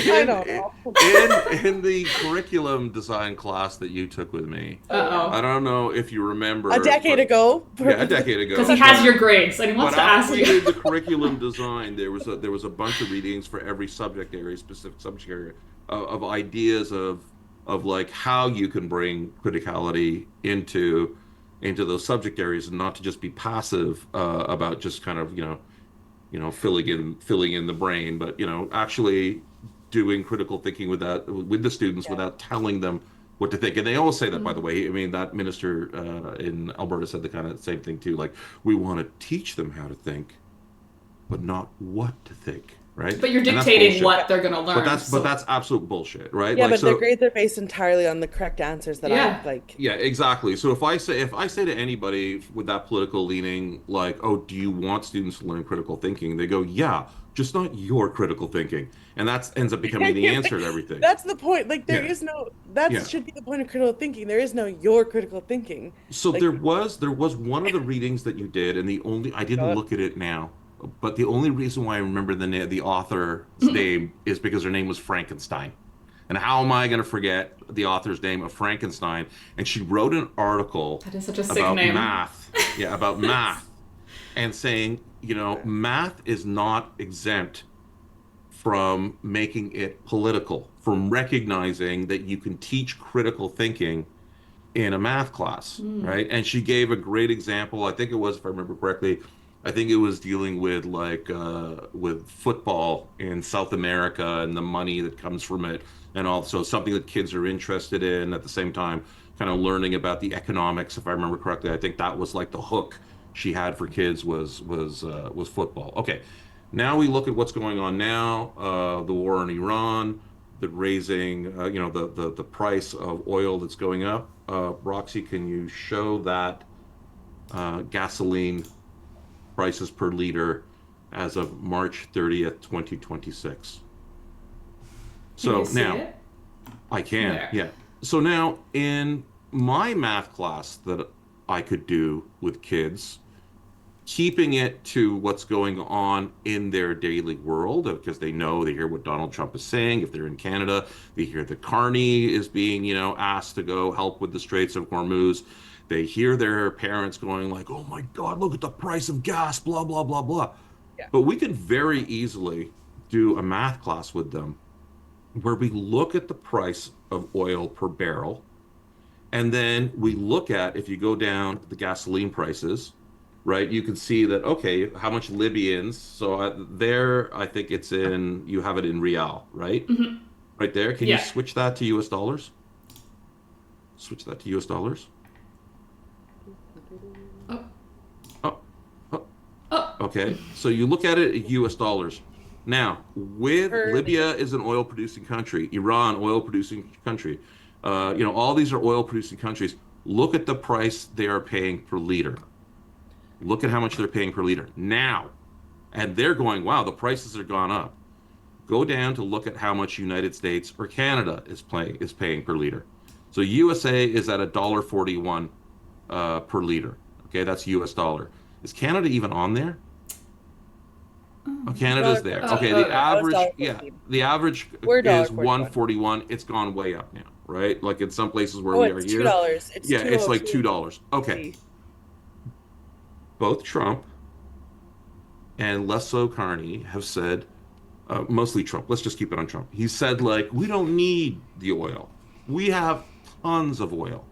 I in don't know. in the curriculum design class that you took with me, Oh yeah, I Uh-oh. don't know if you a remember, decade but ago. yeah, a decade Because ago. he has your grades and he wants But to after ask we you. did the curriculum design, there was a bunch of readings for every subject area, specific subject area, of ideas of like how you can bring criticality into those subject areas and not to just be passive about just kind of filling in the brain, but actually doing critical thinking with the students Yeah. without telling them what to think. And they always say that, by the way. I mean, that minister in Alberta said the kind of same thing too. Like, we want to teach them how to think, but not what to think, right? But you're And that's dictating bullshit. what they're gonna learn. But So that's absolute bullshit, right? Yeah, Like, but their so grades are based entirely on the correct answers that I yeah. like. yeah, exactly. So if I say to anybody with that political leaning, like, oh, do you want students to learn critical thinking? They go, yeah, just not your critical thinking, and that ends up becoming the answer to everything. That's the point. Like there Yeah, is no that yeah. should be the point of critical thinking. There is no your critical thinking. So Like there was one of the readings that you did, and the only I didn't uh, look at it now, but the only reason why I remember the author's name is because her name was Frankenstein. And how am I going to forget the author's name of Frankenstein? And she wrote an article That is such a sick about name. math. Yeah, about math, and saying, math is not exempt from making it political, from recognizing that you can teach critical thinking in a math class, right? And she gave a great example. I think it was, if I remember correctly, I think it was dealing with like with football in South America and the money that comes from it, and also something that kids are interested in at the same time, kind of learning about the economics. If I remember correctly, I think that was like the hook she had for kids was football. Okay, now we look at what's going on now, the war in Iran, the raising, the price of oil that's going up. Roxy, can you show that gasoline prices per liter as of March 30th, 2026? Can So you see now it? I can, There. yeah. So now in my math class that I could do with kids, keeping it to what's going on in their daily world, because they hear what Donald Trump is saying. If they're in Canada, they hear that Carney is being, asked to go help with the Straits of Hormuz. They hear their parents going like, oh my God, look at the price of gas, blah, blah, blah, blah. yeah. But we can very easily do a math class with them where we look at the price of oil per barrel. And then we look at, if you go down the gasoline prices, right, you can see that, okay, how much Libyans, so there, I think you have it in Real, right? Right there. Can you Yeah. switch that to US dollars? Switch that to US dollars. Oh. Oh, oh, Oh. okay. So you look at it in US dollars. Now, with Per Libya is an oil producing country, Iran, oil producing country. All these are oil producing countries. Look at the price they are paying per liter. Look at how much they're paying per liter. Now, and they're going, wow, the prices have gone up. Go down to look at how much United States or Canada is paying per liter. So USA is at $1.41 per liter. Okay, that's US dollar. Is Canada even on there? Oh, Canada's there. Okay, the average, yeah, the average We're is $1.41. 141. It's gone way up now, right? Like in some places where Oh, we are it's here. $2. It's Yeah, it's like $2.02. $2. Okay. Both Trump and Lesso Carney have said, mostly Trump, let's just keep it on Trump. He said, like, we don't need the oil. We have tons of oil,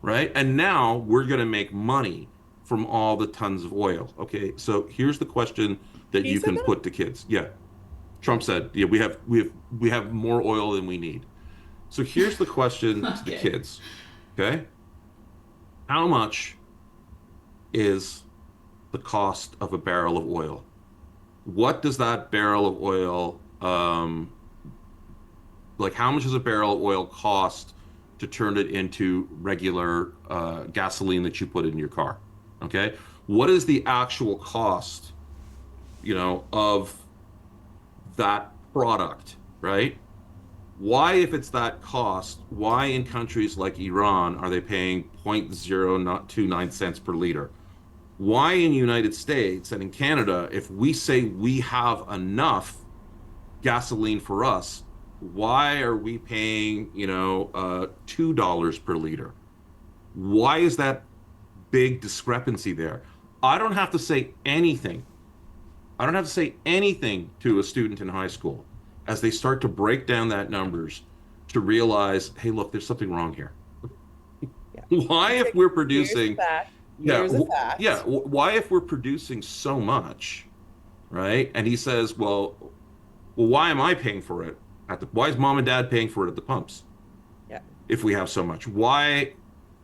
right? And now we're going to make money from all the tons of oil. Okay, so here's the question that you can put to kids. Yeah, Trump said, yeah, we have more oil than we need. So here's the question to the kids. Okay, how much is the cost of a barrel of oil? What does that barrel of oil, like how much does a barrel of oil cost to turn it into regular gasoline that you put in your car? Okay, what is the actual cost, of that product, right? Why, if it's that cost, why in countries like Iran are they paying 0.029 cents per liter? Why in the United States and in Canada, if we say we have enough gasoline for us, why are we paying, $2 per liter? Why is that big discrepancy there? I don't have to say anything. I don't have to say anything to a student in high school as they start to break down that numbers to realize, hey, look, there's something wrong here. Yeah. Why, if we're producing, why, if we're producing so much, right? And he says, well, why am I paying for it? Why is mom and dad paying for it at the pumps? Yeah. If we have so much, why?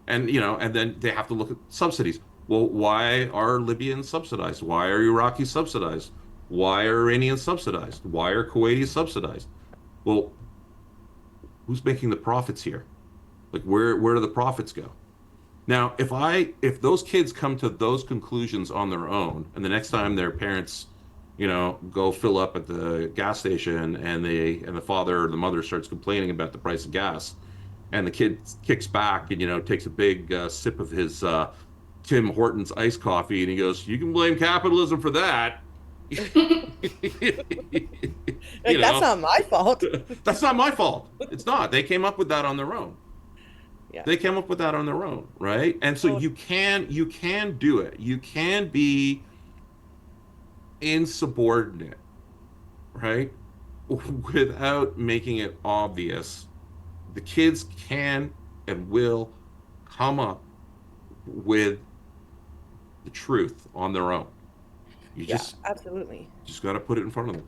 And and then they have to look at subsidies. Well, why are Libyans subsidized? Why are Iraqis subsidized? Why are Iranians subsidized? Why are Kuwaitis subsidized? Well, who's making the profits here? Like, where do the profits go? Now, if those kids come to those conclusions on their own, and the next time their parents, go fill up at the gas station, and the father or the mother starts complaining about the price of gas, and the kid kicks back and takes a big sip of his Tim Hortons iced coffee, and he goes, "You can blame capitalism for that." That's not my fault. That's not my fault. It's not. They came up with that on their own. Yeah. They came up with that on their own, right? And so you can do it. You can be insubordinate, right? Without making it obvious. The kids can and will come up with the truth on their own. Absolutely. Just got to put it in front of them.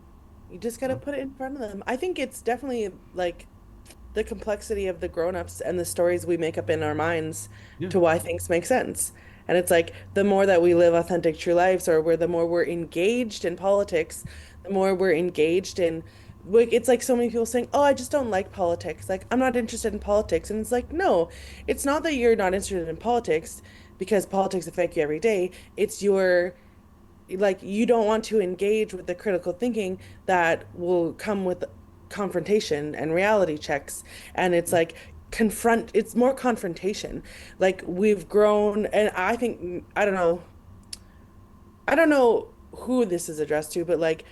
You just got to put it in front of them. I think it's definitely like the complexity of the grown-ups and the stories we make up in our minds to why things make sense. And it's like the more that we live authentic, true lives, or the more we're engaged in politics, the more we're engaged in, it's like so many people saying, oh, I just don't like politics. Like, I'm not interested in politics. And it's like, no, it's not that you're not interested in politics because politics affect you every day. It's you don't want to engage with the critical thinking that will come with confrontation and reality checks. And it's like, it's more confrontation. Like, we've grown, and I think, I don't know who this is addressed to, but like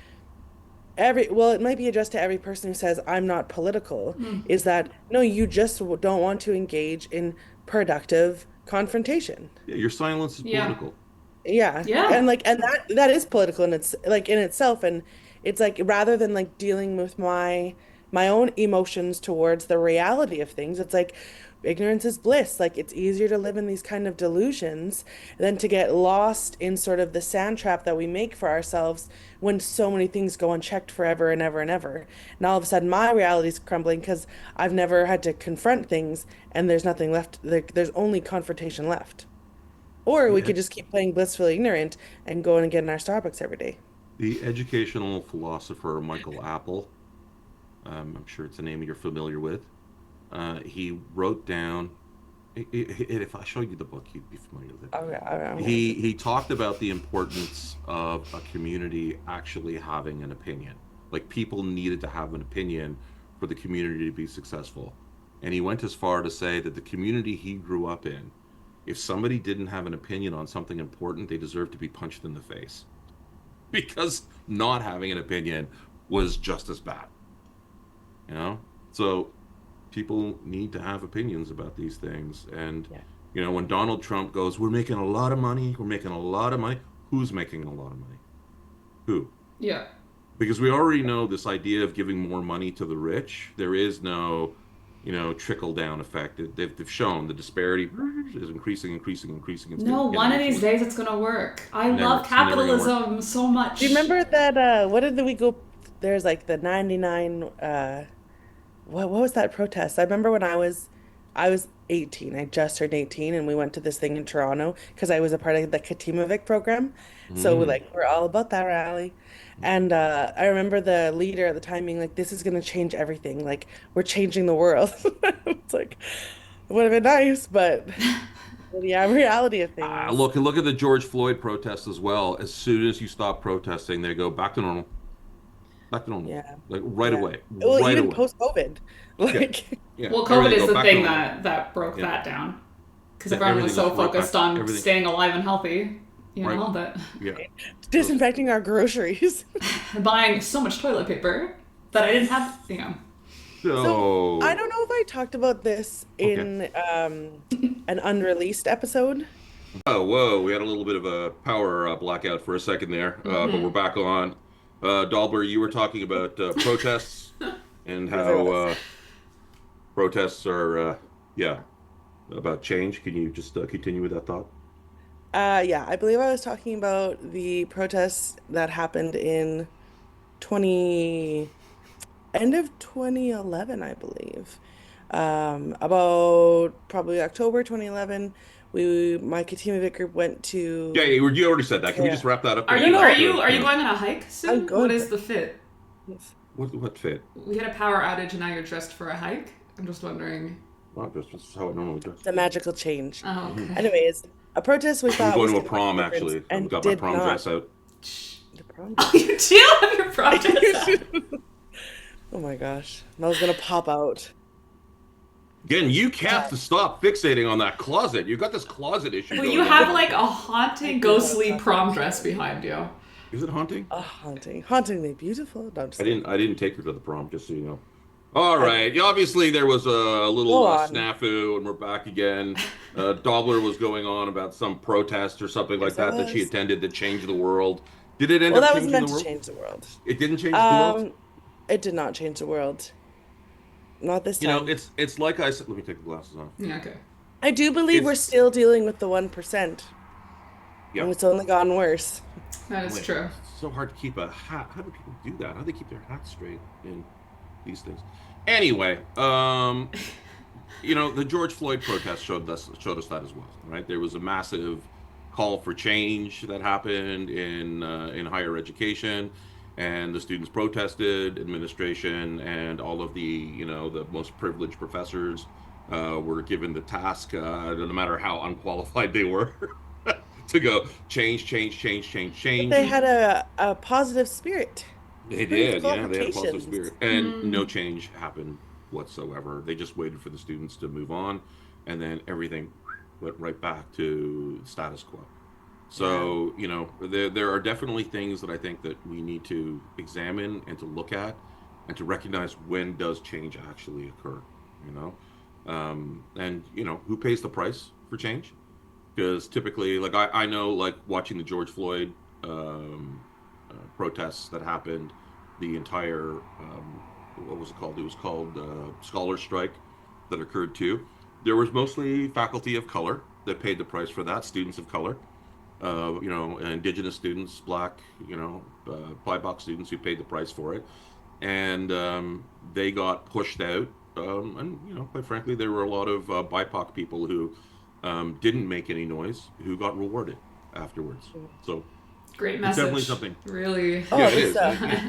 it might be addressed to every person who says I'm not political, is that no, you just don't want to engage in productive confrontation. Yeah, your silence is political. Yeah. And that is political, and it's like in itself, and it's like rather than like dealing with my own emotions towards the reality of things, it's like ignorance is bliss. Like, it's easier to live in these kind of delusions than to get lost in sort of the sand trap that we make for ourselves when so many things go unchecked forever and ever and ever. And all of a sudden my reality is crumbling because I've never had to confront things, and there's nothing left. There's only confrontation left. Or we could just keep playing blissfully ignorant and going and getting our Starbucks every day. The educational philosopher Michael Apple, I'm sure it's a name you're familiar with, he wrote down If I show you the book, you'd be familiar with it. Okay. He talked about the importance of a community actually having an opinion. Like people needed to have an opinion for the community to be successful. And he went as far to say that the community he grew up in, if somebody didn't have an opinion on something important, they deserved to be punched in the face. Because not having an opinion was just as bad. You know? So people need to have opinions about these things. And, when Donald Trump goes, we're making a lot of money, who's making a lot of money? Who? Yeah. Because we already know this idea of giving more money to the rich, there is no, trickle down effect. They've shown the disparity is increasing. No, one of these days it's gonna work. I love capitalism so much. Do you remember that? What did we go? There's like the 99. What was that protest? I remember when I was 18. I just turned 18, and we went to this thing in Toronto because I was a part of the Katimovic program. So we're all about that rally. And I remember the leader at the time being like, "This is gonna change everything. Like we're changing the world." It's like it would have been nice, but yeah, reality of things. Look at the George Floyd protests as well. As soon as you stop protesting, they go back to normal. Yeah. Like right away. Well, right even away. post-COVID, like Well, COVID is the thing that broke that down. Because everyone was so focused on staying alive and healthy, that disinfecting our groceries. buying so much toilet paper that I didn't have, So I don't know if I talked about this in an unreleased episode. Oh, whoa, we had a little bit of a power blackout for a second there, but we're back on. Dalber, you were talking about protests and how protests are, about change. Can you just continue with that thought? I believe I was talking about the protests that happened in end of 2011, I believe. About probably October 2011, my Katimovic group went to. Yeah, you already said that. Can we just wrap that up? Are you going on a hike soon? What is the fit? Yes. What fit? We had a power outage and now you're dressed for a hike? I'm just wondering. Well, just how it normally does. The magical change. Oh, okay. Anyways, a protest we thought I'm going was to a prom actually. and I've got my did prom not. dress out. The prom? You do have your project. Oh my gosh, Mel's gonna pop out. Again, you have to stop fixating on that closet. You've got this closet issue. Well, going you on. have like a haunting, ghostly prom dress behind you. Is it haunting? Hauntingly beautiful. No, I didn't take her to the prom, just so you know. All right. Obviously, there was a little snafu, and we're back again. Dobler was going on about some protest or something like that she attended that changed the world. Did it end up changing the world? Well, that was meant to change the world. It didn't change the world? It did not change the world. Not this time. It's like I said. Let me take the glasses off. Yeah, okay. I do believe we're still dealing with the 1%. Yeah. And it's only gotten worse. That is true. It's so hard to keep a hat. How do people do that? How do they keep their hats straight in these things? Anyway, the George Floyd protest showed us that as well, right? There was a massive call for change that happened in higher education, and the students protested. Administration and all of the the most privileged professors were given the task, no matter how unqualified they were, to go change. But they had a positive spirit. They did, yeah. They had a positive spirit, and no change happened whatsoever. They just waited for the students to move on, and then everything went right back to status quo. So there are definitely things that I think that we need to examine and to look at, and to recognize when does change actually occur. And who pays the price for change? Because typically, like I know, like watching the George Floyd protests that happened, the entire what was it called? It was called scholar strike that occurred too. There was mostly faculty of color that paid the price for that, students of color, indigenous students, black, BIPOC students who paid the price for it, and they got pushed out. And quite frankly, there were a lot of BIPOC people who didn't make any noise who got rewarded afterwards. So. Great It's message. definitely something. Really. Oh, Yeah, it this, is.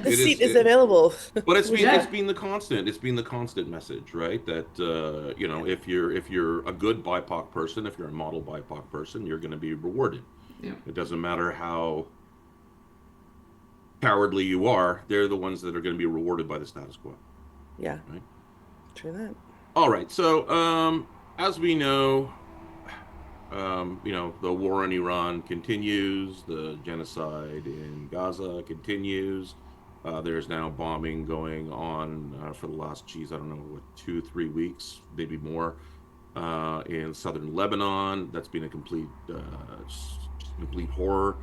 this It seat is. is available. But it's been Yeah. it's been the constant. It's been the constant message, right? That you know, if you're a good BIPOC person, if you're a model BIPOC person, you're going to be rewarded. Yeah. It doesn't matter how cowardly you are; they're the ones that are going to be rewarded by the status quo. Yeah. Right. True that. All right. So, as we know, you know, the war in Iran continues. The genocide in Gaza continues. There's now bombing going on for the last, I don't know, what, 2-3 weeks, maybe more, in southern Lebanon. That's been a complete horror.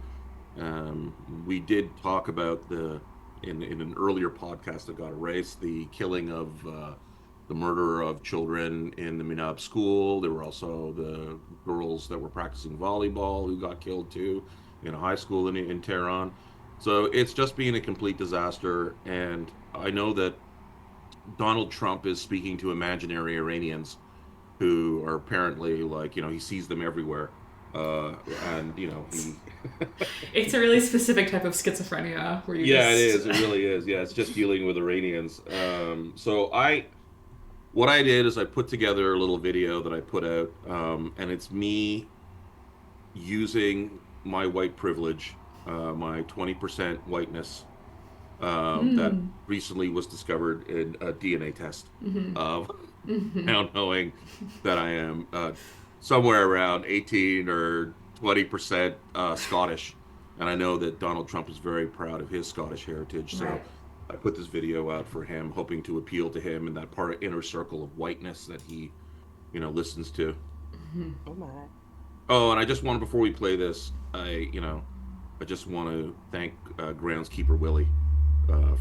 We did talk about in an earlier podcast that got erased, the killing of the murder of children in the Minab school. There were also the girls that were practicing volleyball who got killed too in a high school in Tehran. So it's just been a complete disaster. And I know that Donald Trump is speaking to imaginary Iranians who are apparently, like, you know, he sees them everywhere. And, you know, he... It's a really specific type of schizophrenia where you Yeah, just... it is. It really is. Yeah, it's just dealing with Iranians. What I did is I put together a little video that I put out, and it's me using my white privilege, my 20% whiteness, that recently was discovered in a DNA test of now knowing that I am somewhere around 18 or 20% Scottish. And I know that Donald Trump is very proud of his Scottish heritage. So Right. I put this video out for him, hoping to appeal to him in that part of inner circle of whiteness that he, you know, listens to. Oh my. Oh, and I just wanted, before we play this, I just want to thank groundskeeper Willie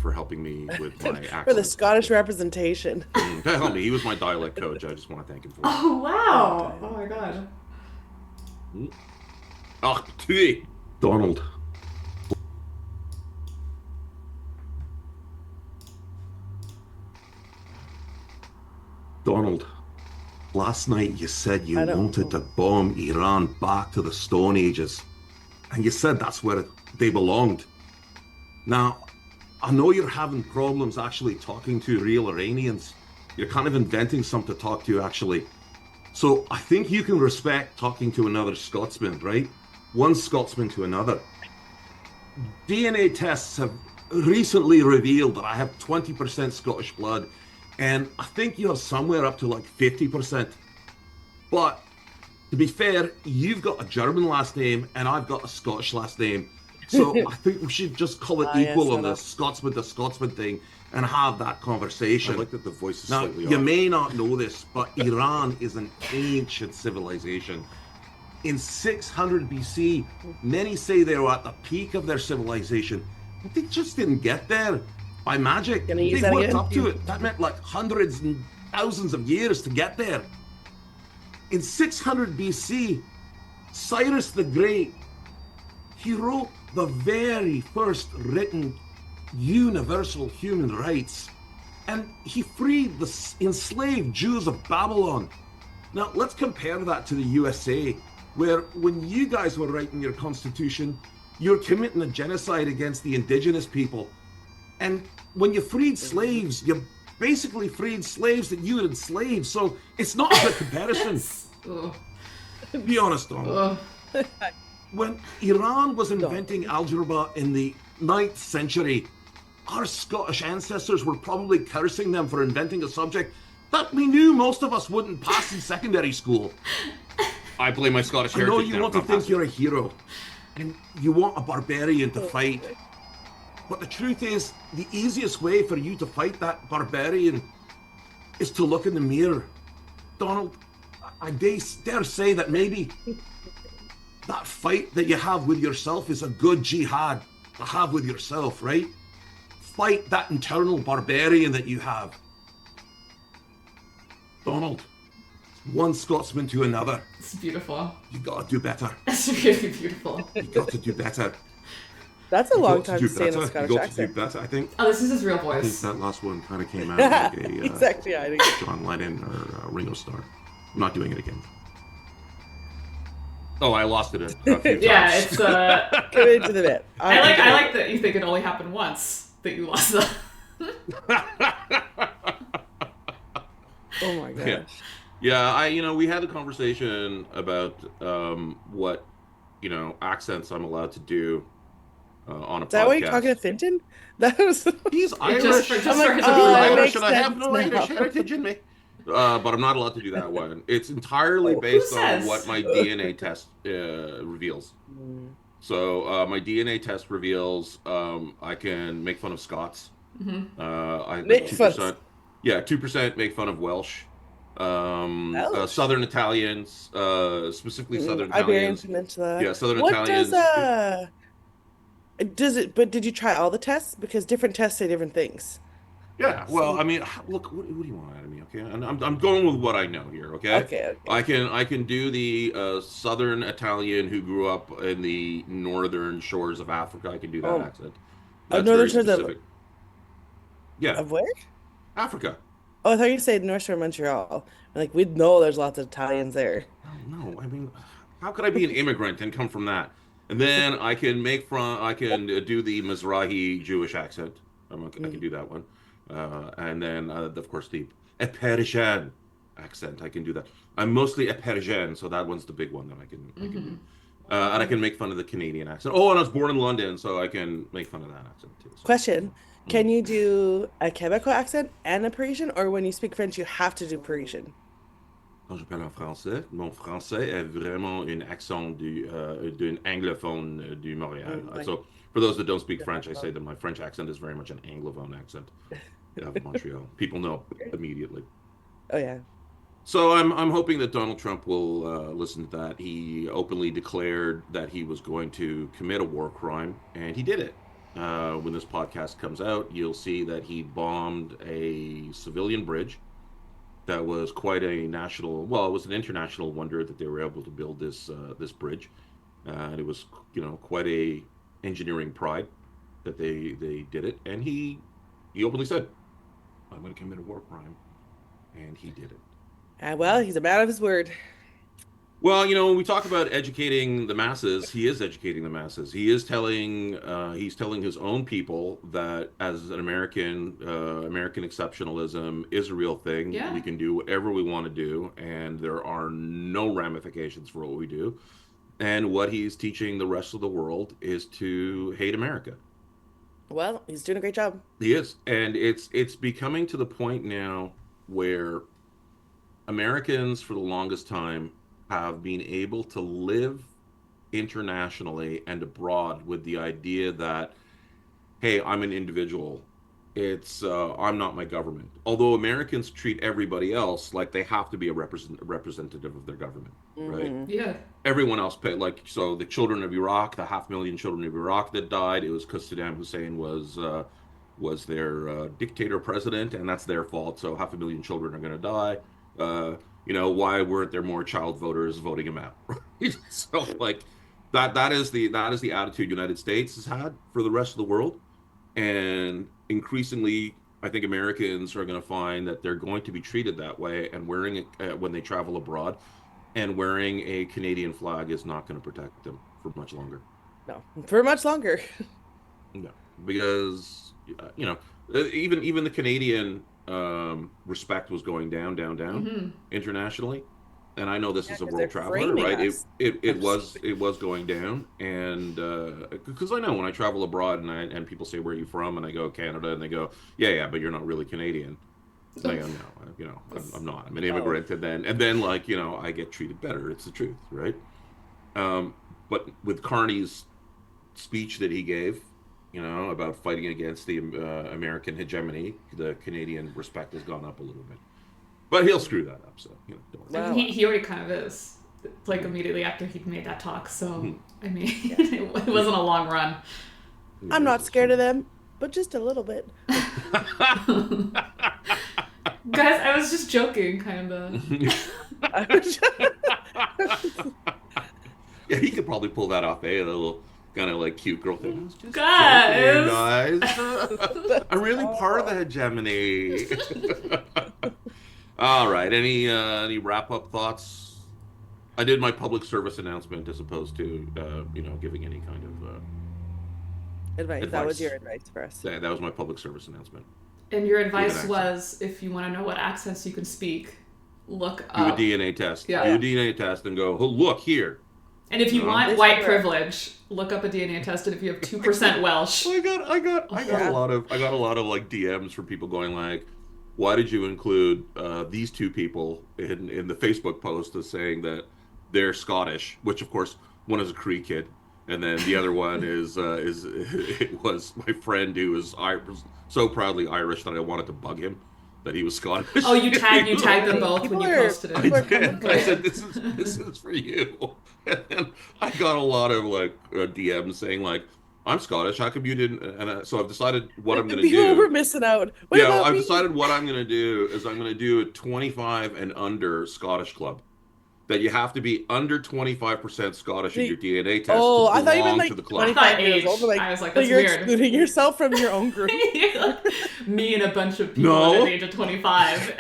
for helping me with my accent. For the Scottish representation. Help me. He was my dialect coach. I just want to thank him for it. Oh, wow. Oh, my God. Ah, tui. Donald. Donald, last night you said you I don't wanted know. to bomb Iran back to the Stone Ages. And you said that's where they belonged. Now, I know you're having problems actually talking to real Iranians. You're kind of inventing something to talk to, actually. So I think you can respect talking to another Scotsman, right? One Scotsman to another. DNA tests have recently revealed that I have 20% Scottish blood, and I think you have somewhere up to like 50%. But to be fair, you've got a German last name and I've got a Scottish last name. So I think we should just call it equal yes, on the Scotsman to Scotsman thing and have that conversation. I like that the voice is Now, slightly you off. may not know this, but Iran is an ancient civilization. In 600 BC, many say they were at the peak of their civilization, but they just didn't get there by magic. Gonna They use that worked again? up to it. That meant like hundreds and thousands of years to get there. In 600 BC, Cyrus the Great, he wrote the very first written universal human rights, and he freed the enslaved Jews of Babylon. Now, let's compare that to the USA, where when you guys were writing your constitution, you're committing a genocide against the indigenous people. And when you freed slaves, you basically freed slaves that you had enslaved. So it's not a good comparison. Ugh. Be honest, Donald. Ugh. When Iran was inventing algebra in the 9th century, our Scottish ancestors were probably cursing them for inventing a subject that we knew most of us wouldn't pass in secondary school. I blame my Scottish heritage I know you now want to for not think passing. you're a hero, and you want a barbarian to fight. But the truth is, the easiest way for you to fight that barbarian is to look in the mirror. Donald, I dare say that maybe that fight that you have with yourself is a good jihad to have with yourself, right? Fight that internal barbarian that you have. Donald, one Scotsman to another. It's beautiful. You gotta do better. It's really beautiful. You got to do better. That's a You long got time do to stay in a better. Scottish You got to do accent. better. I think Oh, this is his real voice. that last one kind of came out like a Exactly. I think. John Lennon or Ringo Starr. I'm not doing it again. Oh, I lost it a few times. Yeah, it's Committed to the bit. I like that you think it only happened once that you lost that. Oh my gosh. Yeah. Yeah, we had a conversation about what, accents I'm allowed to do on a Is that why podcast. you're talking to Finton? That was. He's Irish. Just for I'm his like, I'm that Irish makes and I have sense no now. Irish heritage in me. But I'm not allowed to do that one. It's entirely based on says? what my DNA test reveals. So my DNA test reveals I can make fun of Scots. I Make fun. 2%. Yeah, 2% make fun of Welsh. Welsh? Southern Italians, specifically Southern Iberian Italians. Peninsula. Yeah, Southern What Italians. does it? But did you try all the tests? Because different tests say different things. Yeah, well, I mean, look, what do you want out of me? Okay, and I'm going with what I know here. Okay. Okay. I can do the Southern Italian who grew up in the northern shores of Africa. I can do that Oh. accent. Oh, That's northern very shores of- specific. Yeah, Of where? Africa. Oh, I thought you said North Shore, Montreal. Like we know there's lots of Italians there. No, I mean, how could I be an immigrant and come from that? And then I can do the Mizrahi Jewish accent. I can do that one. And then, of course, the Persian accent. I can do that. I'm mostly Persian, so that one's the big one that I can do. And I can make fun of the Canadian accent. Oh, and I was born in London, so I can make fun of that accent too. So. Question: Can you do a Quebecois accent and a Parisian, or when you speak French, you have to do Parisian? Quand je parle en français, mon français est vraiment un accent d'un anglophone du Montréal. So, for those that don't speak French, I say that my French accent is very much an anglophone accent of Montreal. People know immediately. Oh yeah. So I'm hoping that Donald Trump will listen to that. He openly declared that he was going to commit a war crime, and he did it. When this podcast comes out, you'll see that he bombed a civilian bridge. That was quite a national, well, it was an international wonder that they were able to build this bridge, and it was quite a engineering pride that they did it. And he openly said, "I'm going to commit a war crime," and he did it. Well, he's a man of his word. Well, when we talk about educating the masses, he is educating the masses. He is telling his own people that as an American, American exceptionalism is a real thing. Yeah. We can do whatever we want to do, and there are no ramifications for what we do. And what he's teaching the rest of the world is to hate America. Well, he's doing a great job. He is, and it's becoming to the point now where Americans, for the longest time, have been able to live internationally and abroad with the idea that, hey, I'm an individual. I'm not my government. Although Americans treat everybody else like they have to be a representative of their government, right? Yeah. Everyone else so the children of Iraq, the 500,000 children of Iraq that died, it was because Saddam Hussein was their dictator president, and that's their fault. So 500,000 children are going to die. Why weren't there more child voters voting him out? Right? So that is the attitude United States has had for the rest of the world, and increasingly, I think Americans are going to find that they're going to be treated that way, and wearing it when they travel abroad, and wearing a Canadian flag is not going to protect them for much longer. No, for much longer. No, because even the Canadian respect was going down internationally, and I know this is a 'cause world they're traveler, framing right? us. It was going down, and because I know when I travel abroad and people say, "Where are you from?" and I go Canada, and they go, "Yeah, but you're not really Canadian." I go, "No, I'm not. I'm an immigrant," and then I get treated better. It's the truth, right? But with Carney's speech that he gave, about fighting against the American hegemony, the Canadian respect has gone up a little bit. But he'll screw that up, so don't worry. I mean, he already kind of is, immediately after he made that talk. So I mean, it wasn't a long run. I'm not scared of them, but just a little bit. Guys, I was just joking, kind of. Yeah, he could probably pull that off, a little kind of cute girl thing. I was just Guys! joking, guys. I'm really part of the hegemony. All right. Any wrap up thoughts? I did my public service announcement as opposed to, giving any kind of Advice. advice. That was your advice for us. That was my public service announcement. And your advice accent. was, if you want to know what accents you can speak, look Do a up. DNA test. Yeah. Do a DNA test and go, oh, look here. And if you want This white is- privilege, look up a DNA test, and if you have 2% Welsh, I got Yeah. a lot of like DMs from people going like, why did you include these two people in the Facebook post as saying that they're Scottish, which of course one is a Cree kid, and then the other one is it was my friend who was so proudly Irish that I wanted to bug him that he was Scottish. oh, you tagged them both when you posted I it. did. I said, "This is for you," and then I got a lot of like DMs saying like, "I'm Scottish. How come you didn't?" And so I've decided what I'm going to People were do. missing out. What Yeah, about I've me? decided what I'm going to do is I'm going to do a 25 and under Scottish club. That you have to be under 25% Scottish in your DNA test Oh, to I thought you belong meant to the like club. 25 years age. old. Like, I was like, so that's you're weird. excluding yourself from your own group. Me and a bunch of people No. under the age of 25.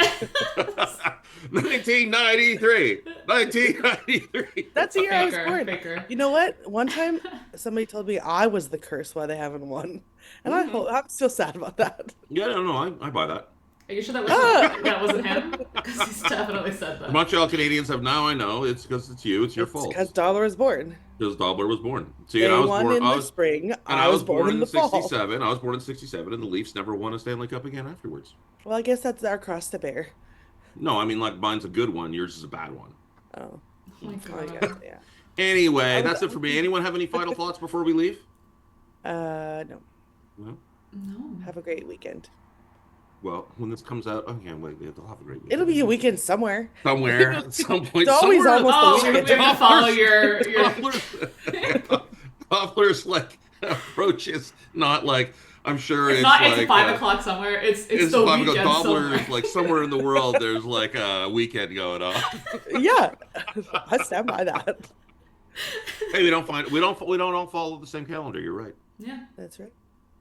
1993. 1993. That's the year I was Faker, born. faker. You know what? One time, somebody told me I was the curse why they haven't won, and I'm still sad about that. Yeah, no, I buy that. Are you sure that wasn't him? Because he's definitely said that. Montreal Canadians have now. I know it's because it's you. It's your fault. Because Dollar was born. Because Dobler was born. See, They and I was won born. in the spring. I was born in the fall. '67. I was born in '67, and the Leafs never won a Stanley Cup again afterwards. Well, I guess that's our cross to bear. No, I mean like mine's a good one. Yours is a bad one. Oh, Oh my oh god. yeah. Anyway, that's it for me. Anyone have any final thoughts before we leave? No. No. No. Have a great weekend. Well, when this comes out, oh yeah, wait, they'll have a great weekend. It'll be a weekend somewhere. somewhere at some point. It's always somewhere almost Oh, the we weekend. have to follow your Dobler's like approach is not like I'm sure it's it's not like it's 5 o'clock somewhere. It's the 5 o'clock. weekend Dobler somewhere. is like somewhere in the world. There's like a weekend going on. Yeah, I stand by that. Hey, we don't all follow the same calendar. You're right. Yeah. That's right.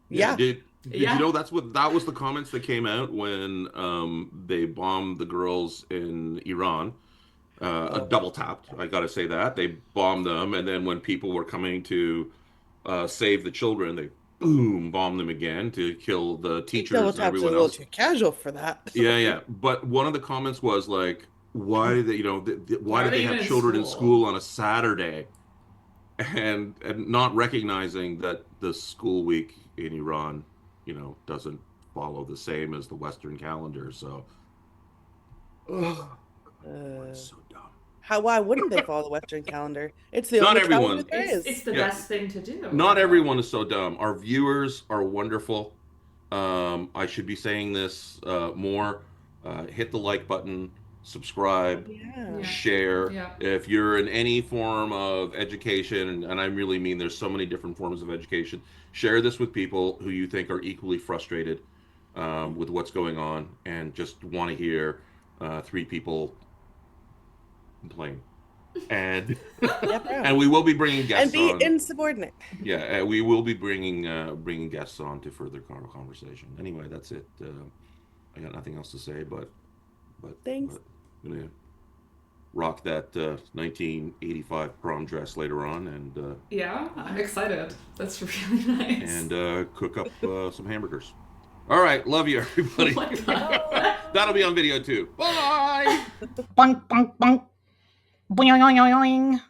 Yeah. Did Yeah. you know that was the comments that came out when they bombed the girls in Iran? A double tapped. I got to say that they bombed them, and then when people were coming to save the children, they boom bombed them again to kill the teachers Double and tap's a everyone little else. too casual for that. Yeah. But one of the comments was like, "Why did they? Why did they even have in children in school? school on a Saturday?" And not recognizing that the school week in Iran, doesn't follow the same as the Western calendar. So, it's so dumb. Why wouldn't they follow the Western calendar? It's the Not only everyone. calendar there is. It's the Yeah. best thing to do. Not everyone is so dumb. Our viewers are wonderful. I should be saying this more. Hit the like button, subscribe, Yeah. share. Yeah. If you're in any form of education, and I really mean there's so many different forms of education, share this with people who you think are equally frustrated with what's going on and just want to hear 3 people complain. And Yep, and we will be bringing and guests be on. insubordinate. Yeah, we will be bringing guests on to further conversation. Anyway, that's it. I got nothing else to say, but Thanks. I'm gonna rock that 1985 prom dress later on, and Yeah, I'm excited. That's really nice. and cook up some hamburgers. All right, love you, everybody. Oh my God. That'll be on video too. Bye. Bonk, bonk, bonk. Boing, boing, boing, boing.